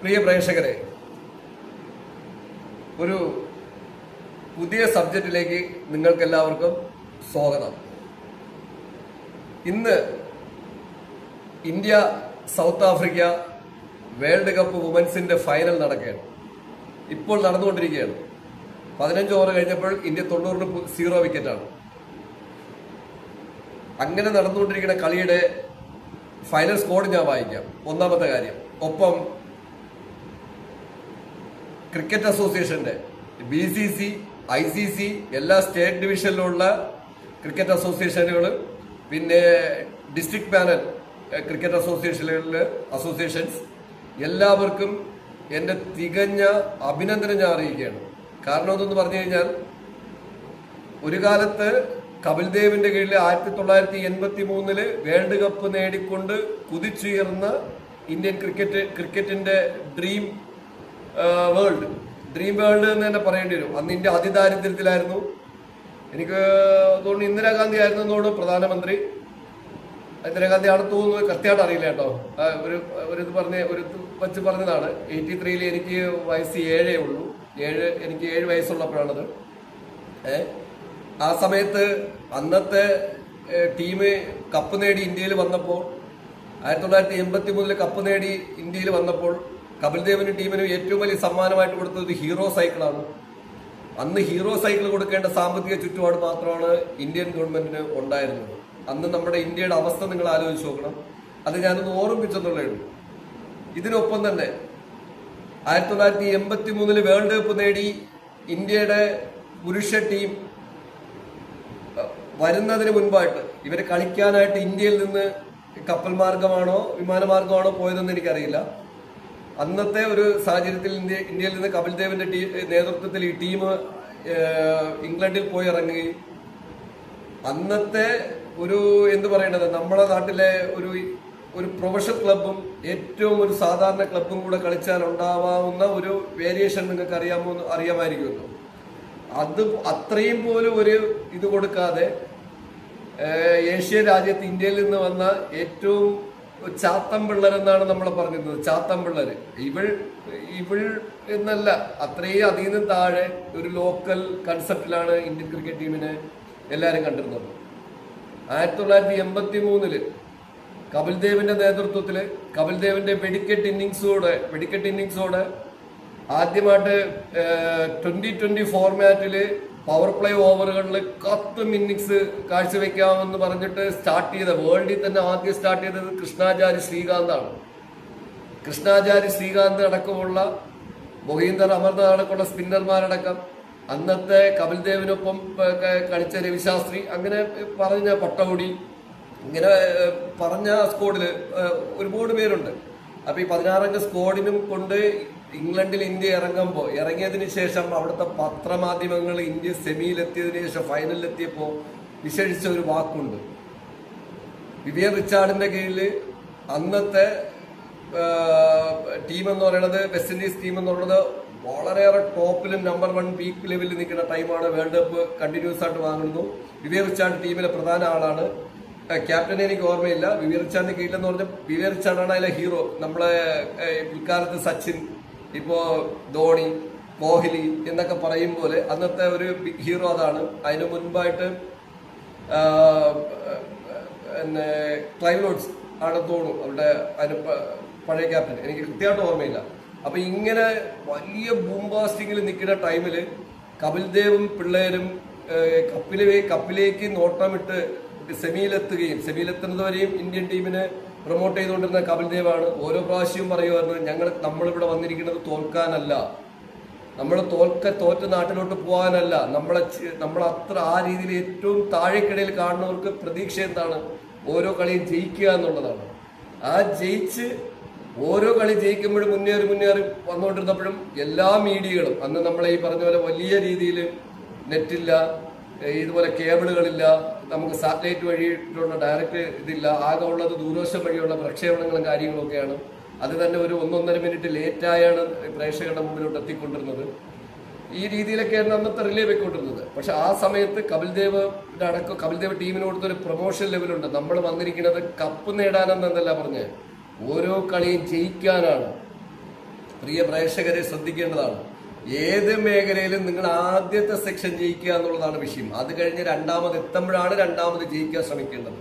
പ്രിയ പ്രേക്ഷകരെ, ഒരു പുതിയ സബ്ജക്റ്റിലേക്ക് നിങ്ങൾക്കെല്ലാവർക്കും സ്വാഗതം. ഇന്ന് India South Africa world cup വുമൻസിന്റെ ഫൈനൽ നടക്കുകയാണ്. ഇപ്പോൾ നടന്നുകൊണ്ടിരിക്കുകയാണ്. 15 ഓവർ കഴിഞ്ഞപ്പോൾ ഇന്ത്യ 90-0 വിക്കറ്റാണ്. അങ്ങനെ നടന്നുകൊണ്ടിരിക്കുന്ന കളിയുടെ ഫൈനൽ സ്കോർ ഞാൻ വായിക്കാം. ഒന്നാമത്തെ കാര്യം, ഒപ്പം ക്രിക്കറ്റ് അസോസിയേഷന്റെ BCC, ICC എല്ലാ സ്റ്റേറ്റ് ഡിവിഷനിലുള്ള ക്രിക്കറ്റ് അസോസിയേഷനുകൾ, പിന്നെ ഡിസ്ട്രിക്ട് പാനൽ ക്രിക്കറ്റ് അസോസിയേഷൻസ് എല്ലാവർക്കും എൻ്റെ തികഞ്ഞ അഭിനന്ദനം ഞാൻ അറിയിക്കുകയാണ്. കാരണം എന്തെന്ന് പറഞ്ഞു കഴിഞ്ഞാൽ, ഒരു കാലത്ത് കപിൽ ദേവിന്റെ കീഴിൽ 1983 വേൾഡ് കപ്പ് നേടിക്കൊണ്ട് കുതിച്ചുയർന്ന ഇന്ത്യൻ ക്രിക്കറ്റിന്റെ ഡ്രീം വേൾഡ് എന്ന് തന്നെ പറയേണ്ടി വരും. അന്ന് ഇന്ത്യ അതിദാരിദ്ര്യത്തിലായിരുന്നു. എനിക്ക് തോന്നുന്നു ഇന്ദിരാഗാന്ധി ആയിരുന്നു തോന്നുന്നു പ്രധാനമന്ത്രി. ഇന്ദിരാഗാന്ധി ആണെന്ന് തോന്നുന്നു, കൃത്യമായിട്ട് അറിയില്ല കേട്ടോ. ഒരു വച്ച് പറഞ്ഞതാണ്. 83 എനിക്ക് വയസ്സ് 7 ഉള്ളൂ. എനിക്ക് 7 വയസ്സുള്ളപ്പോഴാണത്. ആ സമയത്ത് അന്നത്തെ ടീം കപ്പ് നേടി ഇന്ത്യയിൽ വന്നപ്പോൾ, 1983 കപ്പ് നേടി ഇന്ത്യയിൽ വന്നപ്പോൾ കപിൽ ദേവിന്റെ ടീമിന് ഏറ്റവും വലിയ സമ്മാനമായിട്ട് കൊടുത്തത് ഹീറോ സൈക്കിളാണ്. അന്ന് ഹീറോ സൈക്കിൾ കൊടുക്കേണ്ട സാമ്പത്തിക ചുറ്റുപാട് മാത്രമാണ് ഇന്ത്യൻ ഗവൺമെന്റിന് ഉണ്ടായിരുന്നത്. അന്ന് നമ്മുടെ ഇന്ത്യയുടെ അവസ്ഥ നിങ്ങൾ ആലോചിച്ച് നോക്കണം. അത് ഞാനൊന്ന് ഓർമ്മിച്ചെന്നുള്ളേ ഉള്ളൂ. ഇതിനൊപ്പം തന്നെ 1983 വേൾഡ് കപ്പ് നേടി ഇന്ത്യയുടെ പുരുഷ ടീം വരുന്നതിന് മുൻപായിട്ട് ഇവർ കളിക്കാനായിട്ട് ഇന്ത്യയിൽ നിന്ന് കപ്പൽ മാർഗമാണോ വിമാനമാർഗമാണോ പോയതെന്ന് എനിക്കറിയില്ല. അന്നത്തെ ഒരു സാഹചര്യത്തിൽ ഇന്ത്യയിൽ നിന്ന് കപിൽ ദേവിന്റെ നേതൃത്വത്തിൽ ഈ ടീം ഇംഗ്ലണ്ടിൽ പോയി ഇറങ്ങുകയും, അന്നത്തെ ഒരു നമ്മുടെ നാട്ടിലെ ഒരു പ്രൊഫഷണൽ ക്ലബും ഏറ്റവും ഒരു സാധാരണ ക്ലബും കൂടെ കളിച്ചാൽ ഉണ്ടാവാവുന്ന ഒരു വേരിയേഷൻ നിങ്ങൾക്ക് അറിയാമായിരിക്കുമല്ലോ. അത് അത്രയും പോലും ഒരു ഇത് കൊടുക്കാതെ ഏഷ്യൻ രാജ്യത്ത് ഇന്ത്യയിൽ നിന്ന് വന്ന ഏറ്റവും ചാത്തൻ പിള്ളേരെന്നാണ് നമ്മൾ പറഞ്ഞിരുന്നത്. ചാത്തൻ പിള്ളേര് ഇവൾ എന്നല്ല, അത്രയും അതിൽ നിന്നും താഴെ ഒരു ലോക്കൽ കൺസെപ്റ്റിലാണ് ഇന്ത്യൻ ക്രിക്കറ്റ് ടീമിനെ എല്ലാവരും കണ്ടിരുന്നത്. 1983 കപിൽ ദേവിന്റെ നേതൃത്വത്തില് കപിൽ ദേവിന്റെ വെടിക്കെട്ട് ഇന്നിങ്സോടെ ആദ്യമായിട്ട് 2020 ഫോർമാറ്റില് പവർ പ്ലേ ഓവറുകളിൽ 10 ഇന്നിങ്സ് കാഴ്ചവെക്കാമെന്ന് പറഞ്ഞിട്ട് സ്റ്റാർട്ട് ചെയ്ത, വേൾഡിൽ തന്നെ ആദ്യം സ്റ്റാർട്ട് ചെയ്തത് കൃഷ്ണാചാരി ശ്രീകാന്ത് അടക്കമുള്ള മൊഹീന്ദർ അമർനാഥ് അടക്കമുള്ള സ്പിന്നർമാരടക്കം, അന്നത്തെ കപിൽ ദേവിനൊപ്പം കളിച്ച രവിശാസ്ത്രി, അങ്ങനെ പറഞ്ഞ പട്ടൗടി, ഇങ്ങനെ പറഞ്ഞ സ്ക്വാഡില് ഒരുപാട് പേരുണ്ട്. അപ്പൊ ഈ 16 അംഗ സ്ക്വാഡിനും കൊണ്ട് ഇംഗ്ലണ്ടിൽ ഇന്ത്യ ഇറങ്ങിയതിനു ശേഷം അവിടുത്തെ പത്രമാധ്യമങ്ങൾ ഇന്ത്യ സെമിയിലെത്തിയതിനു ശേഷം ഫൈനലിലെത്തിയപ്പോൾ വിശേഷിച്ച ഒരു വാക്കുണ്ട്. വിവിയൻ റിച്ചാർഡിന്റെ കീഴിൽ അന്നത്തെ ടീം എന്ന് പറയുന്നത്, വെസ്റ്റ് ഇൻഡീസ് ടീം എന്ന് പറയുന്നത് വളരെയേറെ ടോപ്പിലും നമ്പർ 1 പീക്ക് ലെവലിൽ നിൽക്കുന്ന ടൈമാണ്. വേൾഡ് കപ്പ് കണ്ടിന്യൂസ് ആയിട്ട് വാങ്ങുന്നു. വിവിയൻ റിച്ചാർഡ് ടീമിലെ പ്രധാന ആളാണ്. ക്യാപ്റ്റനെ എനിക്ക് ഓർമ്മയില്ല. വിവിയൻ റിച്ചാർഡിന്റെ കീഴിലെന്ന് പറഞ്ഞാൽ വിവിയൻ റിച്ചാർഡാണ് അതിലെ ഹീറോ. നമ്മളെ പിൽക്കാലത്ത് സച്ചിൻ, ഇപ്പോ ധോണി, കോഹ്ലി എന്നൊക്കെ പറയും പോലെ അന്നത്തെ ഒരു ബിഗ് ഹീറോ അതാണ്. അതിന് മുൻപായിട്ട് ക്ലൈവ് ലോഡ്സ് ആണെന്ന് തോന്നുന്നു അവരുടെ അതിന് പഴയ ക്യാപ്റ്റൻ, എനിക്ക് കൃത്യമായിട്ട് ഓർമ്മയില്ല. അപ്പൊ ഇങ്ങനെ വലിയ ബൂംബാസ്റ്റിങ്ങിൽ നിൽക്കുന്ന ടൈമില് കപിൽ ദേവും പിള്ളേരും കപ്പിലേക്ക് നോട്ടമിട്ട് സെമിയിലെത്തുന്നതുവരെയും ഇന്ത്യൻ ടീമിനെ പ്രൊമോട്ട് ചെയ്തുകൊണ്ടിരുന്ന കപിൽ ദേവാണ്. ഓരോ പ്രാവശ്യവും പറയുമായിരുന്നു, നമ്മളിവിടെ വന്നിരിക്കുന്നത് തോൽക്കാനല്ല, നമ്മൾ തോറ്റ് നാട്ടിലോട്ട് പോകാനല്ല, നമ്മൾ അത്ര ആ രീതിയിൽ ഏറ്റവും താഴേക്കിടയിൽ കാണുന്നവർക്ക് പ്രതീക്ഷ എന്താണ്? ഓരോ കളിയും ജയിക്കുക എന്നുള്ളതാണ്. ആ ജയിച്ച് ഓരോ കളി ജയിക്കുമ്പോഴും മുന്നേറി വന്നുകൊണ്ടിരുന്നപ്പോഴും എല്ലാ മീഡിയകളും, അന്ന് നമ്മളെ ഈ പറഞ്ഞ പോലെ വലിയ രീതിയിൽ നെറ്റില്ല, ഇതുപോലെ കേബിളുകളില്ല, നമുക്ക് സാറ്റലൈറ്റ് വഴിയിട്ടുള്ള ഡയറക്റ്റ് ഇതില്ല, ആകെ ഉള്ളത് ദൂരദർശൻ വഴിയുള്ള പ്രക്ഷേപണങ്ങളും കാര്യങ്ങളൊക്കെയാണ്. അത് തന്നെ ഒരു 1-1.5 മിനിറ്റ് ലേറ്റായാണ് പ്രേക്ഷകരുടെ മുമ്പിലോട്ട് എത്തിക്കൊണ്ടിരുന്നത്. ഈ രീതിയിലൊക്കെയാണ് അന്നത്തെ റിലേ പോയിക്കൊണ്ടിരുന്നത്. പക്ഷെ ആ സമയത്ത് കപിൽ ദേവ് ടീമിന് കൊടുത്തൊരു പ്രൊമോഷൻ ലെവലുണ്ട്. നമ്മൾ വന്നിരിക്കുന്നത് കപ്പ് നേടാനെന്നല്ല പറഞ്ഞ്, ഓരോ കളിയും ജയിക്കാനാണ്. പ്രിയ പ്രേക്ഷകരെ ശ്രദ്ധിക്കേണ്ടതാണ്. ഏത് മേഖലയിലും നിങ്ങൾ ആദ്യത്തെ സെക്ഷൻ ജയിക്കുക എന്നുള്ളതാണ് വിഷയം. അത് കഴിഞ്ഞ് രണ്ടാമത് എത്തുമ്പോഴാണ് രണ്ടാമത് ജയിക്കാൻ ശ്രമിക്കേണ്ടത്.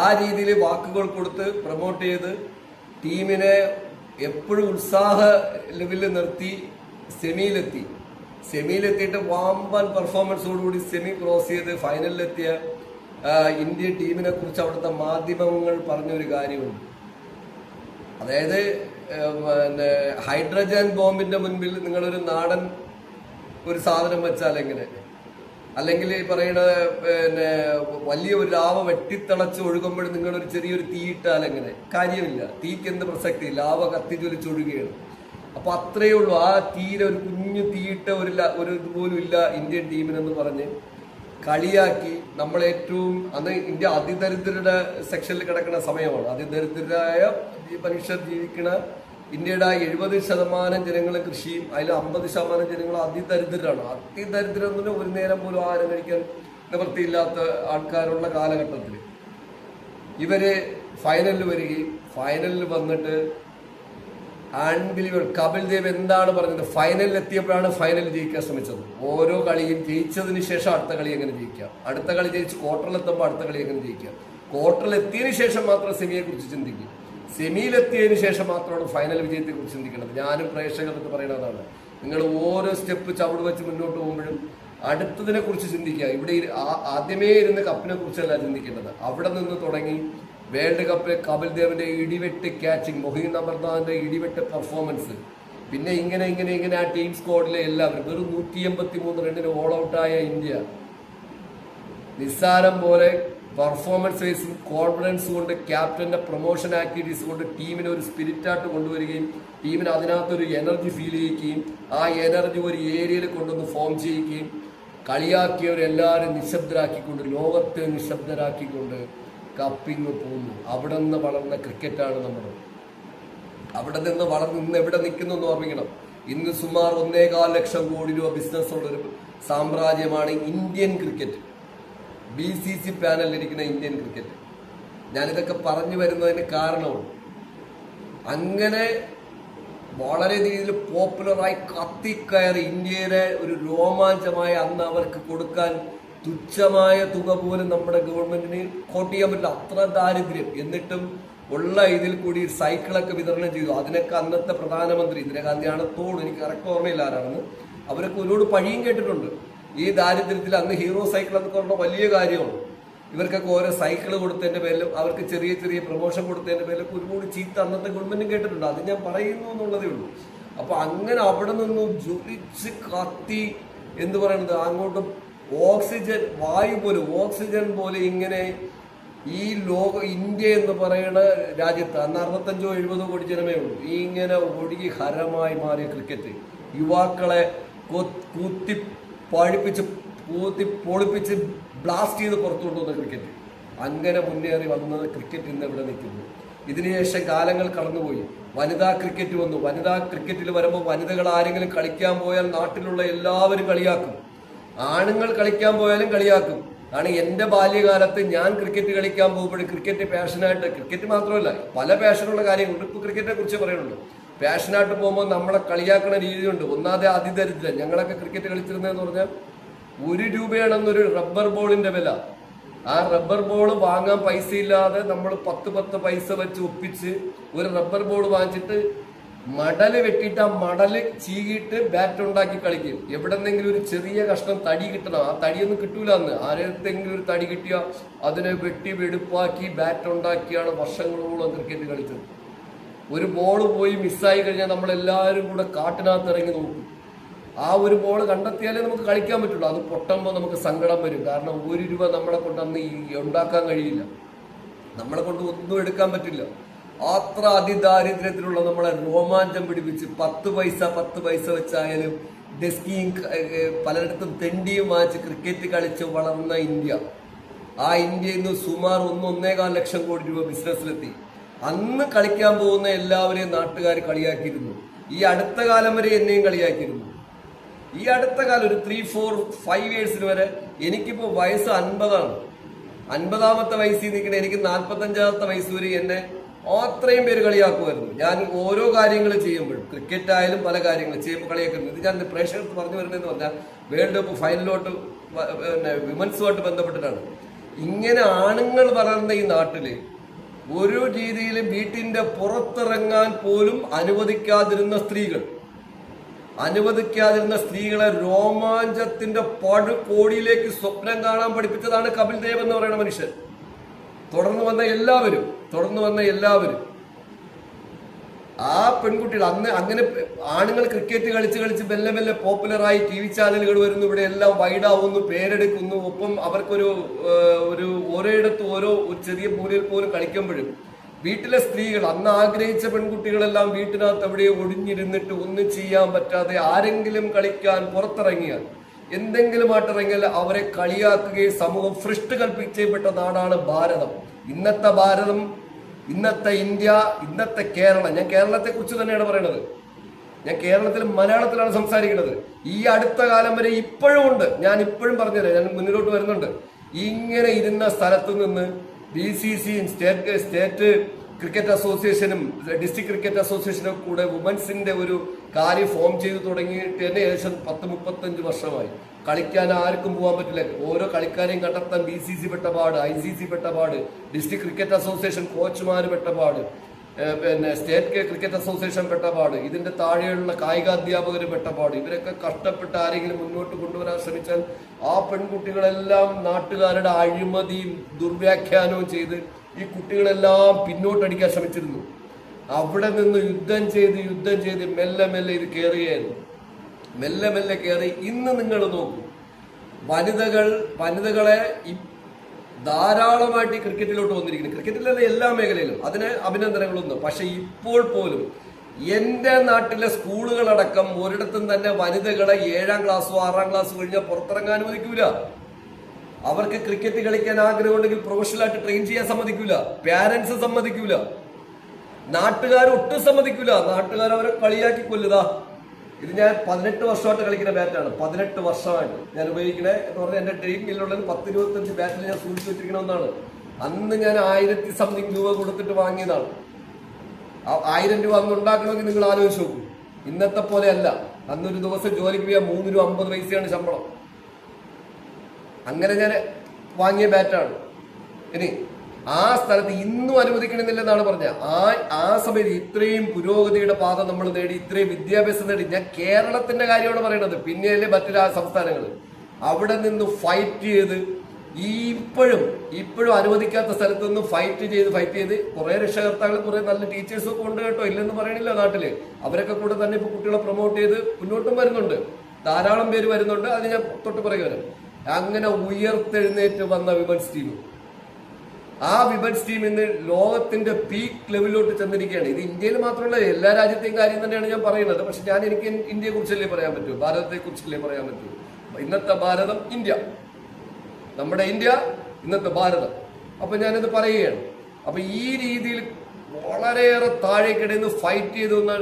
ആ രീതിയിൽ വാക്കുകൾ കൊടുത്ത് പ്രൊമോട്ട് ചെയ്ത് ടീമിനെ എപ്പോഴും ഉത്സാഹ ലെവലിൽ നിർത്തി സെമിയിലെത്തിയിട്ട് വാമ്പൻ പെർഫോമൻസോടുകൂടി സെമി ക്രോസ് ചെയ്ത് ഫൈനലിലെത്തിയ ഇന്ത്യൻ ടീമിനെ കുറിച്ച് അവിടുത്തെ മാധ്യമങ്ങൾ പറഞ്ഞൊരു കാര്യമുണ്ട്. അതായത് പിന്നെ ഹൈഡ്രജൻ ബോംബിന്റെ മുൻപിൽ നിങ്ങളൊരു നാടൻ ഒരു സാധനം വെച്ചാൽ എങ്ങനെ, അല്ലെങ്കിൽ ഈ പറയുന്ന പിന്നെ വലിയ ഒരു ലാവ വെട്ടിത്തിളച്ച് ഒഴുകുമ്പോൾ നിങ്ങളൊരു ചെറിയൊരു തീയിട്ടാൽ എങ്ങനെ, കാര്യമില്ല. തീക്ക് എന്ത് പ്രസക്തി, ലാവ കത്തിച്ചൊലിച്ചൊഴുകുകയാണ്. അപ്പൊ അത്രയേ ഉള്ളൂ. ആ തീരെ ഒരു കുഞ്ഞു തീയിട്ട ഒരു ഇതുപോലും ഇല്ല ഇന്ത്യൻ ടീമിനെന്ന് പറഞ്ഞ് കളിയാക്കി നമ്മളേറ്റവും അന്ന് ഇന്ത്യ അതിദരിദ്രരുടെ സെക്ഷനിൽ കിടക്കുന്ന സമയമാണ്. അതിദരിദ്രരായ മനുഷ്യർ ജീവിക്കുന്ന ഇന്ത്യയുടെ 70% ജനങ്ങളും കൃഷിയും, അതിൽ 50% ജനങ്ങൾ അതിദരിദ്രരാണ്. അതിദരിദ്രം എന്ന് പറഞ്ഞാൽ ഒരു നേരം പോലും ആഹാരം കഴിക്കാൻ നിവൃത്തിയില്ലാത്ത ആൾക്കാരുള്ള കാലഘട്ടത്തിൽ ഇവര് ഫൈനലിൽ വരികയും ഫൈനലിൽ വന്നിട്ട് അൺബിലീവബിൾ. കപിൽ ദേവ് എന്താണ് പറഞ്ഞത്? ഫൈനലിൽ എത്തിയപ്പോഴാണ് ഫൈനലിൽ ജയിക്കാൻ ശ്രമിച്ചത്. ഓരോ കളിയും ജയിച്ചതിന് ശേഷം അടുത്ത കളി എങ്ങനെ ജയിക്കാം, അടുത്ത കളി ജയിച്ച് ക്വാർട്ടറിലെത്തുമ്പോൾ അടുത്ത കളി എങ്ങനെ ജയിക്കാം, ക്വാർട്ടറിൽ എത്തിയതിനു ശേഷം മാത്രം സെമിയെ കുറിച്ച് ചിന്തിക്കും, സെമിയിലെത്തിയതിനു ശേഷം മാത്രമാണ് ഫൈനൽ വിജയത്തെ കുറിച്ച് ചിന്തിക്കുന്നത്. ഞാനും പ്രേക്ഷകർക്ക് പറയുന്നതാണ്, നിങ്ങൾ ഓരോ സ്റ്റെപ്പ് ചവിട് വെച്ച് മുന്നോട്ട് പോകുമ്പോഴും അടുത്തതിനെ കുറിച്ച് ചിന്തിക്കുക. ഇവിടെ ആദ്യമേ ഇരുന്ന് കപ്പിനെ കുറിച്ചല്ല ചിന്തിക്കേണ്ടത്. അവിടെ നിന്ന് തുടങ്ങി world കപ്പിലെ Kapil ദേവിന്റെ ഇടിവെട്ട് catching, Moheen അമർനാഥിന്റെ ഇടിവെട്ട് performance, പിന്നെ ഇങ്ങനെ ആ ടീം സ്ക്വാഡിലെ എല്ലാവരും വെറും 183 റണ്ണിന് ഓൾ ഔട്ടായ ഇന്ത്യ നിസ്സാരം പോലെ പെർഫോമൻസ് വൈസും കോൺഫിഡൻസ് കൊണ്ട് ക്യാപ്റ്റന്റെ പ്രൊമോഷൻ ആക്ടിവിറ്റീസ് കൊണ്ട് ടീമിനെ ഒരു സ്പിരിറ്റായിട്ട് കൊണ്ടുവരികയും ടീമിന് അതിനകത്തൊരു എനർജി ഫീൽ ചെയ്യിക്കുകയും ആ എനർജി ഒരു ഏരിയയിൽ കൊണ്ടുവന്ന് ഫോം ചെയ്യിക്കുകയും കളിയാക്കിയവരെല്ലാവരും നിശബ്ദരാക്കിക്കൊണ്ട്, ലോകത്തെ നിശബ്ദരാക്കിക്കൊണ്ട് കപ്പിങ് പോകുന്നു. അവിടെ നിന്ന് വളർന്ന ക്രിക്കറ്റാണ് നമ്മൾ. അവിടെ നിന്ന് വളർന്ന് ഇന്ന് എവിടെ നിൽക്കുന്നു എന്ന് ഓർമ്മിക്കണം. ഇന്ന് സുമാർ 1.25 ലക്ഷം കോടി രൂപ ബിസിനസ് ഉള്ളൊരു സാമ്രാജ്യമാണ് ഇന്ത്യൻ ക്രിക്കറ്റ്. BCC പാനലിലിരിക്കുന്ന ഇന്ത്യൻ ക്രിക്കറ്റ്. ഞാനിതൊക്കെ പറഞ്ഞു വരുന്നതിന് കാരണമാണ് അങ്ങനെ വളരെ രീതിയിൽ പോപ്പുലറായി കത്തിക്കയറി ഇന്ത്യയിലെ ഒരു രോമാഞ്ചമായ അന്ന് അവർക്ക് കൊടുക്കാൻ തുച്ഛമായ തുക പോലും നമ്മുടെ ഗവൺമെന്റിന് കോട്ട് ചെയ്യാൻ പറ്റില്ല, അത്ര ദാരിദ്ര്യം. എന്നിട്ടും ഉള്ള ഇതിൽ കൂടി സൈക്കിളൊക്കെ വിതരണം ചെയ്തു. അതിനൊക്കെ അന്നത്തെ പ്രധാനമന്ത്രി ഇന്ദിരാഗാന്ധിയാണ് തോന്നുന്നു, എനിക്ക് കറക്റ്റ് ഓർമ്മയില്ല ആരാണെന്ന്. അവരൊക്കെ ഒരുപാട് പഴിയും കേട്ടിട്ടുണ്ട് ഈ ദാരിദ്ര്യത്തിൽ. അന്ന് ഹീറോ സൈക്കിൾ എന്നൊക്കെ പറഞ്ഞ വലിയ കാര്യമാണ്. ഇവർക്കൊക്കെ ഓരോ സൈക്കിൾ കൊടുത്തതിന്റെ പേരിലും അവർക്ക് ചെറിയ ചെറിയ പ്രൊമോഷൻ കൊടുത്തതിന്റെ പേരിലൊക്കെ ഒരുപാട് ചീത്ത അന്നത്തെ ഗവൺമെന്റും കേട്ടിട്ടുണ്ട്. അത് ഞാൻ പറയുന്നു എന്നുള്ളതേ ഉള്ളൂ. അപ്പൊ അങ്ങനെ അവിടെ നിന്നും ജ്വലിച്ച് കത്തി എന്ന് പറയുന്നത് അങ്ങോട്ട് ഓക്സിജൻ വായു പോലെ, ഓക്സിജൻ പോലെ ഇങ്ങനെ ഈ ഇന്ത്യ എന്ന് പറയുന്ന രാജ്യത്ത് അന്ന് 65-70 കോടി ജനമേ ഉള്ളൂ. ഇങ്ങനെ ഒഴുകി ഹരമായി മാറിയ ക്രിക്കറ്റ് യുവാക്കളെ കുത്തി പൊളിപ്പിച്ച് ബ്ലാസ്റ്റ് ചെയ്ത് പുറത്തു കൊണ്ടുവന്ന ക്രിക്കറ്റ്. അങ്ങനെ മുന്നേറി വന്നത് ക്രിക്കറ്റ് ഇന്ന് എവിടെ നിൽക്കുന്നു. ഇതിനുശേഷം കാലങ്ങൾ കടന്നുപോയി. വനിതാ ക്രിക്കറ്റ് വന്നു. വനിതാ ക്രിക്കറ്റിൽ വരുമ്പോൾ വനിതകൾ ആരെങ്കിലും കളിക്കാൻ പോയാൽ നാട്ടിലുള്ള എല്ലാവരും കളിയാക്കും. ആണുങ്ങൾ കളിക്കാൻ പോയാലും കളിയാക്കും. കാരണം എൻ്റെ ബാല്യകാലത്ത് ഞാൻ ക്രിക്കറ്റ് കളിക്കാൻ പോകുമ്പോൾ ക്രിക്കറ്റ് പാഷനായിട്ട്, ക്രിക്കറ്റ് മാത്രമല്ല പല പാഷനുള്ള കാര്യങ്ങളുണ്ട്, ഇപ്പോൾ ക്രിക്കറ്റിനെ കുറിച്ച് പറയുന്നുള്ളൂ. പാഷനായിട്ട് പോകുമ്പോൾ നമ്മളെ കളിയാക്കുന്ന രീതിയുണ്ട്. ഒന്നാമതെ അതിദരിദ്രം. ഞങ്ങളൊക്കെ ക്രിക്കറ്റ് കളിച്ചിരുന്നതെന്ന് പറഞ്ഞാൽ 1 രൂപയാണെന്നൊരു റബ്ബർ ബോളിന്റെ വില. ആ റബ്ബർ ബോൾ വാങ്ങാൻ പൈസ ഇല്ലാതെ നമ്മൾ 10 പൈസ വെച്ച് ഒപ്പിച്ച് ഒരു റബ്ബർ ബോൾ വാങ്ങിച്ചിട്ട് മടല് വെട്ടിയിട്ട് ആ മടല് ചീകിയിട്ട് ബാറ്റ് ഉണ്ടാക്കി കളിക്കും. എവിടെന്നെങ്കിലും ഒരു ചെറിയ കഷ്ണം തടി കിട്ടണം. ആ തടിയൊന്നും കിട്ടൂല. അന്ന് ആരെങ്കിലും ഒരു തടി കിട്ടിയ അതിനെ വെട്ടി വെടുപ്പാക്കി ബാറ്റ് ഉണ്ടാക്കിയാണ് വർഷങ്ങളോളം ക്രിക്കറ്റ് കളിച്ചത്. ഒരു ബോൾ പോയി മിസ്സായി കഴിഞ്ഞാൽ നമ്മളെല്ലാവരും കൂടെ കാട്ടിനകത്ത് ഇറങ്ങി നോക്കും. ആ ഒരു ബോൾ കണ്ടെത്തിയാലേ നമുക്ക് കളിക്കാൻ പറ്റുള്ളൂ. അത് പൊട്ടുമ്പോൾ നമുക്ക് സങ്കടം വരും. കാരണം 1 രൂപ നമ്മളെ കൊണ്ട് അന്ന് ഉണ്ടാക്കാൻ കഴിയില്ല, നമ്മളെ കൊണ്ട് ഒന്നും എടുക്കാൻ പറ്റില്ല. അത്ര അതിദാരിദ്ര്യത്തിലുള്ള നമ്മളെ രോമാഞ്ചം പിടിപ്പിച്ച് 10 പൈസ വെച്ചായാലും ഡെസ്കിയും പലയിടത്തും തെണ്ടിയും വാങ്ങിച്ച് ക്രിക്കറ്റ് കളിച്ച് വളർന്ന ഇന്ത്യ. ആ ഇന്ത്യ ഇന്ന് സുമാർ 1.25 ലക്ഷം കോടി രൂപ ബിസിനസ്സിലെത്തി. അന്ന് കളിക്കാൻ പോകുന്ന എല്ലാവരെയും നാട്ടുകാർ കളിയാക്കിയിരുന്നു. ഈ അടുത്ത കാലം വരെ എന്നെയും കളിയാക്കിയിരുന്നു. ഈ അടുത്ത കാലം ഒരു 3-4-5 ഇയേഴ്സിന് വരെ എനിക്കിപ്പോൾ വയസ്സ് 50 ആണ്. 50-ാമത്തെ വയസ്സിൽ നിൽക്കണ എനിക്ക് 45-ാമത്തെ വയസ്സ് വരെ എന്നെ അത്രയും പേര് കളിയാക്കുമായിരുന്നു. ഞാൻ ഓരോ കാര്യങ്ങൾ ചെയ്യുമ്പോഴും, ക്രിക്കറ്റ് ആയാലും പല കാര്യങ്ങൾ ചെയ്യുമ്പോൾ കളിയാക്കുന്നു. ഇത് ഞാൻ പ്രേക്ഷകർക്ക് പറഞ്ഞു വരുന്നതെന്ന് പറഞ്ഞാൽ വേൾഡ് കപ്പ് ഫൈനലിലോട്ട് പിന്നെ വിമൻസുമായിട്ട് ബന്ധപ്പെട്ടിട്ടാണ്. ഇങ്ങനെ ആണുങ്ങൾ വളർന്ന ഈ നാട്ടില് ഒരു രീതിയിലും വീട്ടിന്റെ പുറത്തിറങ്ങാൻ പോലും അനുവദിക്കാതിരുന്ന സ്ത്രീകളെ രോമാഞ്ചത്തിന്റെ പടുകോടിയിലേക്ക് സ്വപ്നം കാണാൻ പഠിപ്പിച്ചതാണ് കപിൽ ദേവ് എന്ന് പറയുന്ന മനുഷ്യൻ. തുടർന്ന് വന്ന എല്ലാവരും ആ പെൺകുട്ടികൾ അങ്ങനെ ആണുങ്ങൾ ക്രിക്കറ്റ് കളിച്ച് മെല്ലെ മെല്ലെ പോപ്പുലറായി TV ചാനലുകൾ വരുന്നു, ഇവിടെ എല്ലാം വൈഡാവുന്നു, പേരെടുക്കുന്നു. ഒപ്പം അവർക്കൊരു ഓരോയിടത്തും ഒരു ചെറിയ മൂലയിൽ പോലും കളിക്കുമ്പോഴും വീട്ടിലെ സ്ത്രീകൾ, അന്ന് ആഗ്രഹിച്ച പെൺകുട്ടികളെല്ലാം വീട്ടിനകത്ത് എവിടെയോ ഒഴിഞ്ഞിരുന്നിട്ട് ഒന്നും ചെയ്യാൻ പറ്റാതെ ആരെങ്കിലും കളിക്കാൻ പുറത്തിറങ്ങിയാൽ, എന്തെങ്കിലുമായിട്ടിറങ്ങിയാൽ അവരെ കളിയാക്കുകയും സമൂഹം ഭ്രഷ്ട് കൽപ്പിക്കപ്പെട്ട നാടാണ് ഭാരതം. ഇന്നത്തെ ഭാരതം, ഇന്നത്തെ ഇന്ത്യ, ഇന്നത്തെ കേരളം. ഞാൻ കേരളത്തെ കുറിച്ച് തന്നെയാണ് പറയുന്നത്. ഞാൻ കേരളത്തിലും മലയാളത്തിലാണ് സംസാരിക്കുന്നത്. ഈ അടുത്ത കാലം വരെ ഇപ്പോഴും ഉണ്ട്. ഞാൻ ഇപ്പോഴും പറഞ്ഞുതരാം, ഞാൻ മുന്നിലോട്ട് വരുന്നുണ്ട്. ഇങ്ങനെ ഇരുന്ന സ്ഥലത്തു നിന്ന് BCCയും സ്റ്റേറ്റ് ക്രിക്കറ്റ് അസോസിയേഷനും ഡിസ്ട്രിക്ട് ക്രിക്കറ്റ് അസോസിയേഷനും കൂടെ വുമൻസിന്റെ ഒരു കാര്യം ഫോം ചെയ്ത് തുടങ്ങിയിട്ട് തന്നെ ഏകദേശം 10-35 വർഷമായി. കളിക്കാൻ ആർക്കും പോകാൻ പറ്റില്ല. ഓരോ കളിക്കാരെയും കണ്ടെത്താൻ BCC പെട്ടപാട്, ICC പെട്ടപാട്, ഡിസ്ട്രിക്ട് ക്രിക്കറ്റ് അസോസിയേഷൻ കോച്ചുമാർ പെട്ടപാട്, പിന്നെ സ്റ്റേറ്റ് ക്രിക്കറ്റ് അസോസിയേഷൻ പെട്ടപാട്, ഇതിന്റെ താഴെയുള്ള കായികാധ്യാപകർ പെട്ടപാട്. ഇവരൊക്കെ കഷ്ടപ്പെട്ട് ആരെങ്കിലും മുന്നോട്ട് കൊണ്ടുവരാൻ ശ്രമിച്ചാൽ ആ പെൺകുട്ടികളെല്ലാം നാട്ടുകാരുടെ അഴിമതിയും ദുർവ്യാഖ്യാനവും ചെയ്ത് ഈ കുട്ടികളെല്ലാം പിന്നോട്ടടിക്കാൻ ശ്രമിച്ചിരുന്നു. അവിടെ നിന്ന് യുദ്ധം ചെയ്ത് മെല്ലെ ഇത് കയറുകയായിരുന്നു. മെല്ലെ കയറി ഇന്ന് നിങ്ങൾ നോക്കൂ, വനിതകളെ ധാരാളമായിട്ട് ഈ ക്രിക്കറ്റിലോട്ട് വന്നിരിക്കുന്നു. ക്രിക്കറ്റിലെ എല്ലാ മേഖലയിലും അതിന് അഭിനന്ദനങ്ങളൊന്നും. പക്ഷെ ഇപ്പോൾ പോലും എന്റെ നാട്ടിലെ സ്കൂളുകളടക്കം ഒരിടത്തും തന്നെ വനിതകളെ 7ാം ക്ലാസ്സോ 6ാം ക്ലാസ്സോ കഴിഞ്ഞാൽ പുറത്തിറങ്ങാൻ അനുവദിക്കൂല. അവർക്ക് ക്രിക്കറ്റ് കളിക്കാൻ ആഗ്രഹമുണ്ടെങ്കിൽ പ്രൊഫഷണലായിട്ട് ട്രെയിൻ ചെയ്യാൻ സമ്മതിക്കൂല. പാരന്റ്സ് സമ്മതിക്കൂല. നാട്ടുകാർ ഒട്ടും സമ്മതിക്കൂല. നാട്ടുകാർ അവരെ കളിയാക്കി കൊല്ലുതാ. ഇത് ഞാൻ 18 വർഷമായിട്ട് കളിക്കുന്ന ബാറ്റാണ്. 18 വർഷമായിട്ട് ഞാൻ ഉപയോഗിക്കണേ എന്ന് പറഞ്ഞാൽ എന്റെ ഡ്രീം മില്ലുള്ളത് 10-25 ബാറ്റിൽ ഞാൻ സൂക്ഷിച്ചു വെച്ചിരിക്കണമെന്നാണ്. അന്ന് ഞാൻ 1000 സംതിങ് രൂപ കൊടുത്തിട്ട് വാങ്ങിയതാണ്. 1000 രൂപ അന്ന് ഉണ്ടാക്കണമെങ്കിൽ നിങ്ങൾ ആലോചിച്ച് നോക്കൂ. ഇന്നത്തെ പോലെ അല്ല. അന്നൊരു ദിവസം ജോലിക്ക് പോയാൽ 3 രൂപ 50 പൈസയാണ് ശമ്പളം. അങ്ങനെ ഞാൻ വാങ്ങിയ ബാറ്റാണ്. ഇനി ആ സ്ഥലത്ത് ഇന്നും അനുവദിക്കണമെന്നില്ലെന്നാണ് പറഞ്ഞത്. ആ സമയത്ത് ഇത്രയും പുരോഗതിയുടെ പാത നമ്മൾ നേടി, ഇത്രയും വിദ്യാഭ്യാസം നേടി. ഞാൻ കേരളത്തിന്റെ കാര്യമാണ് പറയുന്നത്, പിന്നെയല്ലേ മറ്റു സംസ്ഥാനങ്ങൾ. അവിടെ നിന്ന് ഫൈറ്റ് ചെയ്ത് ഇപ്പോഴും അനുവദിക്കാത്ത സ്ഥലത്ത് നിന്ന് ഫൈറ്റ് ചെയ്ത് കുറെ രക്ഷകർത്താക്കൾ, കുറെ നല്ല ടീച്ചേഴ്സും ഒക്കെ ഉണ്ട് കേട്ടോ, ഇല്ലെന്ന് പറയണില്ല നാട്ടില്. അവരൊക്കെ കൂടെ തന്നെ ഇപ്പൊ കുട്ടികളെ പ്രൊമോട്ട് ചെയ്ത് മുന്നോട്ടും വരുന്നുണ്ട്. ധാരാളം പേര് വരുന്നുണ്ട്. അത് ഞാൻ തൊട്ട് പറയുക. അങ്ങനെ ഉയർത്തെഴുന്നേറ്റ് വന്ന വിമൻസ് ടീം, ആ വിമൻസ് ടീം ഇന്ന് ലോകത്തിന്റെ പീക്ക് ലെവലിലോട്ട് ചെന്നിരിക്കുകയാണ്. ഇത് ഇന്ത്യയിൽ മാത്രമല്ല, എല്ലാ രാജ്യത്തെയും കാര്യം തന്നെയാണ് ഞാൻ പറയുന്നത്. പക്ഷെ എനിക്ക് ഇന്ത്യയെ കുറിച്ചല്ലേ പറയാൻ പറ്റൂ, ഭാരതത്തെ കുറിച്ചല്ലേ പറയാൻ പറ്റൂ. ഇന്നത്തെ ഭാരതം ഇന്ത്യ, നമ്മുടെ ഇന്ത്യ, ഇന്നത്തെ ഭാരതം. അപ്പൊ ഞാനിത് പറയുകയാണ്. അപ്പൊ ഈ രീതിയിൽ വളരെയേറെ താഴേക്കിടയിൽ ഫൈറ്റ് ചെയ്തു വന്നാൽ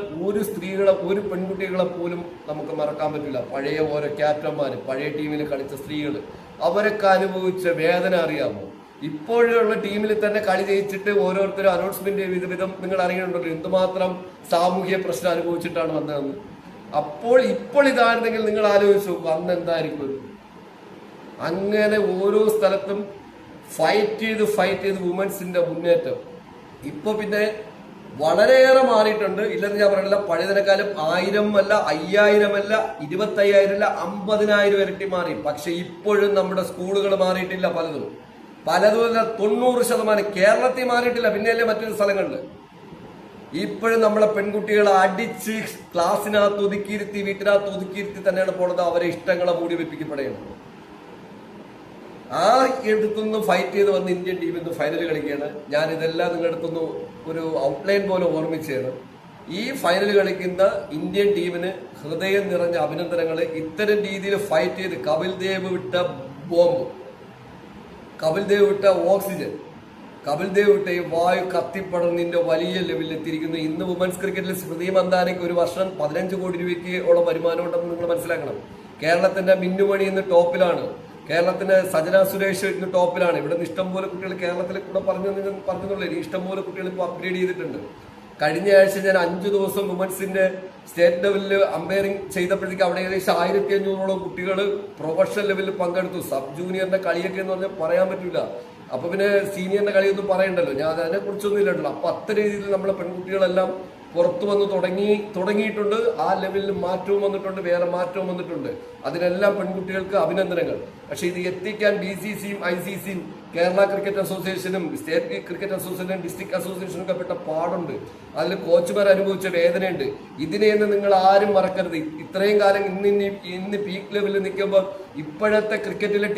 ഒരു പെൺകുട്ടികളെ പോലും നമുക്ക് മറക്കാൻ പറ്റില്ല. പഴയ ഓരോ ക്യാപ്റ്റന്മാര്, പഴയ ടീമിൽ കളിച്ച സ്ത്രീകൾ, അവരൊക്കെ അനുഭവിച്ച വേദന അറിയാമോ? ഇപ്പോഴുള്ള ടീമിൽ തന്നെ കളി ജയിച്ചിട്ട് ഓരോരുത്തരും അനൗൺസ്മെന്റ് വിധം നിങ്ങൾ അറിയണുണ്ടല്ലോ എന്തുമാത്രം സാമൂഹ്യ പ്രശ്നം അനുഭവിച്ചിട്ടാണ് വന്നതെന്ന്. ഇപ്പോൾ ഇതായിരുന്നെങ്കിൽ നിങ്ങൾ ആലോചിച്ച് നോക്കും, അന്ന് എന്തായിരിക്കും. അങ്ങനെ ഓരോ സ്ഥലത്തും ഫൈറ്റ് ചെയ്ത് വുമൻസിന്റെ മുന്നേറ്റം ഇപ്പൊ പിന്നെ വളരെയേറെ മാറിയിട്ടുണ്ട്. ഇല്ലെന്ന് ഞാൻ പറയണില്ല. പഴയതിനെക്കാലം 1000 അല്ല, 5000 അല്ല, 25,000 അല്ല, 50,000 ഇരട്ടി മാറി. പക്ഷെ ഇപ്പോഴും നമ്മുടെ സ്കൂളുകൾ മാറിയിട്ടില്ല. പലതും 90% കേരളത്തിൽ മാറിയിട്ടില്ല. പിന്നെയല്ലേ മറ്റൊരു സ്ഥലങ്ങളിൽ. ഇപ്പോഴും നമ്മളെ പെൺകുട്ടികളെ അടിച്ച് ക്ലാസ്സിനകത്ത് ഒതുക്കിയിരുത്തി, വീട്ടിനകത്ത് ഒതുക്കിയിരുത്തി തന്നെയാണ് പോണത്. അവരെ ഇഷ്ടങ്ങളെ മൂടി വെപ്പിക്കപ്പെടുകയാണ്. ആ എടുത്തുനിന്ന് ഫൈറ്റ് ചെയ്ത് വന്ന് ഇന്ത്യൻ ടീം ഇന്ന് ഫൈനൽ കളിക്കുകയാണ്. ഞാൻ ഇതെല്ലാം നിങ്ങളുടെ അടുത്തുനിന്ന് ഒരു ഔട്ട്ലൈൻ പോലെ ഓർമ്മിച്ചാണ്. ഈ ഫൈനൽ കളിക്കുന്ന ഇന്ത്യൻ ടീമിന് ഹൃദയം നിറഞ്ഞ അഭിനന്ദനങ്ങൾ. ഇത്തരം രീതിയിൽ ഫൈറ്റ് ചെയ്ത് കപിൽ ദേവ് വിട്ട ബോംബ്, കപിൽ ദേവ് വിട്ട ഓക്സിജൻ, കപിൽ ദേവ് വിട്ട ഈ വായു കത്തിപ്പടർന്നിന്റെ വലിയ ലെവലിൽ എത്തിയിരിക്കുന്നു. ഇന്ന് വുമൻസ് ക്രിക്കറ്റിൽ സ്മൃതി മന്ദാനയ്ക്ക് ഒരു വർഷം 15 കോടി രൂപയ്ക്ക് ഉള്ള വരുമാനം ഉണ്ടെന്ന് നിങ്ങൾ മനസ്സിലാക്കണം. കേരളത്തിന്റെ മിന്നുമണി ഇന്ന് ടോപ്പിലാണ്. കേരളത്തിന് സജന സുരേഷ് ഇന്ന് ടോപ്പിലാണ്. ഇവിടെ നിന്ന് ഇഷ്ടംപോലെ കുട്ടികൾ കേരളത്തിൽ കൂടെ പറഞ്ഞതുള്ളൂ. ഇഷ്ടംപോലെ കുട്ടികൾ ഇപ്പോൾ അപ്ഗ്രേഡ് ചെയ്തിട്ടുണ്ട്. കഴിഞ്ഞ ആഴ്ച ഞാൻ 5 ദിവസം വുമൻസിന്റെ സ്റ്റേറ്റ് ലെവലിൽ അമ്പയറിംഗ് ചെയ്തപ്പോഴത്തേക്ക് അവിടെ ഏകദേശം 1500ഓളം കുട്ടികൾ പ്രൊഫഷണൽ ലെവലിൽ പങ്കെടുത്തു. സബ് ജൂനിയറിന്റെ കളിയൊക്കെ എന്ന് പറഞ്ഞാൽ പറയാൻ പറ്റില്ല. അപ്പൊ പിന്നെ സീനിയറിന്റെ കളിയൊന്നും പറയണ്ടല്ലോ, ഞാൻ അതിനെ കുറിച്ചൊന്നും ഇല്ലല്ലോ. അപ്പൊ അത്ര രീതിയിൽ നമ്മളെ പെൺകുട്ടികളെല്ലാം പുറത്തു വന്ന് തുടങ്ങിയിട്ടുണ്ട്. ആ ലെവലിൽ മാറ്റവും വന്നിട്ടുണ്ട്, വേറെ മാറ്റവും വന്നിട്ടുണ്ട്. അതിനെല്ലാം പെൺകുട്ടികൾക്ക് അഭിനന്ദനങ്ങൾ. പക്ഷെ ഇത് എത്തിക്കാൻ BCCയും ICCയും കേരള ക്രിക്കറ്റ് അസോസിയേഷനും സ്റ്റേറ്റ് ക്രിക്കറ്റ് അസോസിയേഷനും ഡിസ്ട്രിക്ട് അസോസിയേഷനും ഒക്കെ പെട്ട പാടുണ്ട്. അതിൽ കോച്ചുമാർ അനുഭവിച്ച വേദനയുണ്ട്. ഇതിനെയൊന്നും നിങ്ങൾ ആരും മറക്കരുത്. ഇത്രയും കാലം ഇന്ന് പീക്ക് ലെവലിൽ നിൽക്കുമ്പോൾ ഇപ്പോഴത്തെ ക്രിക്കറ്റിലെ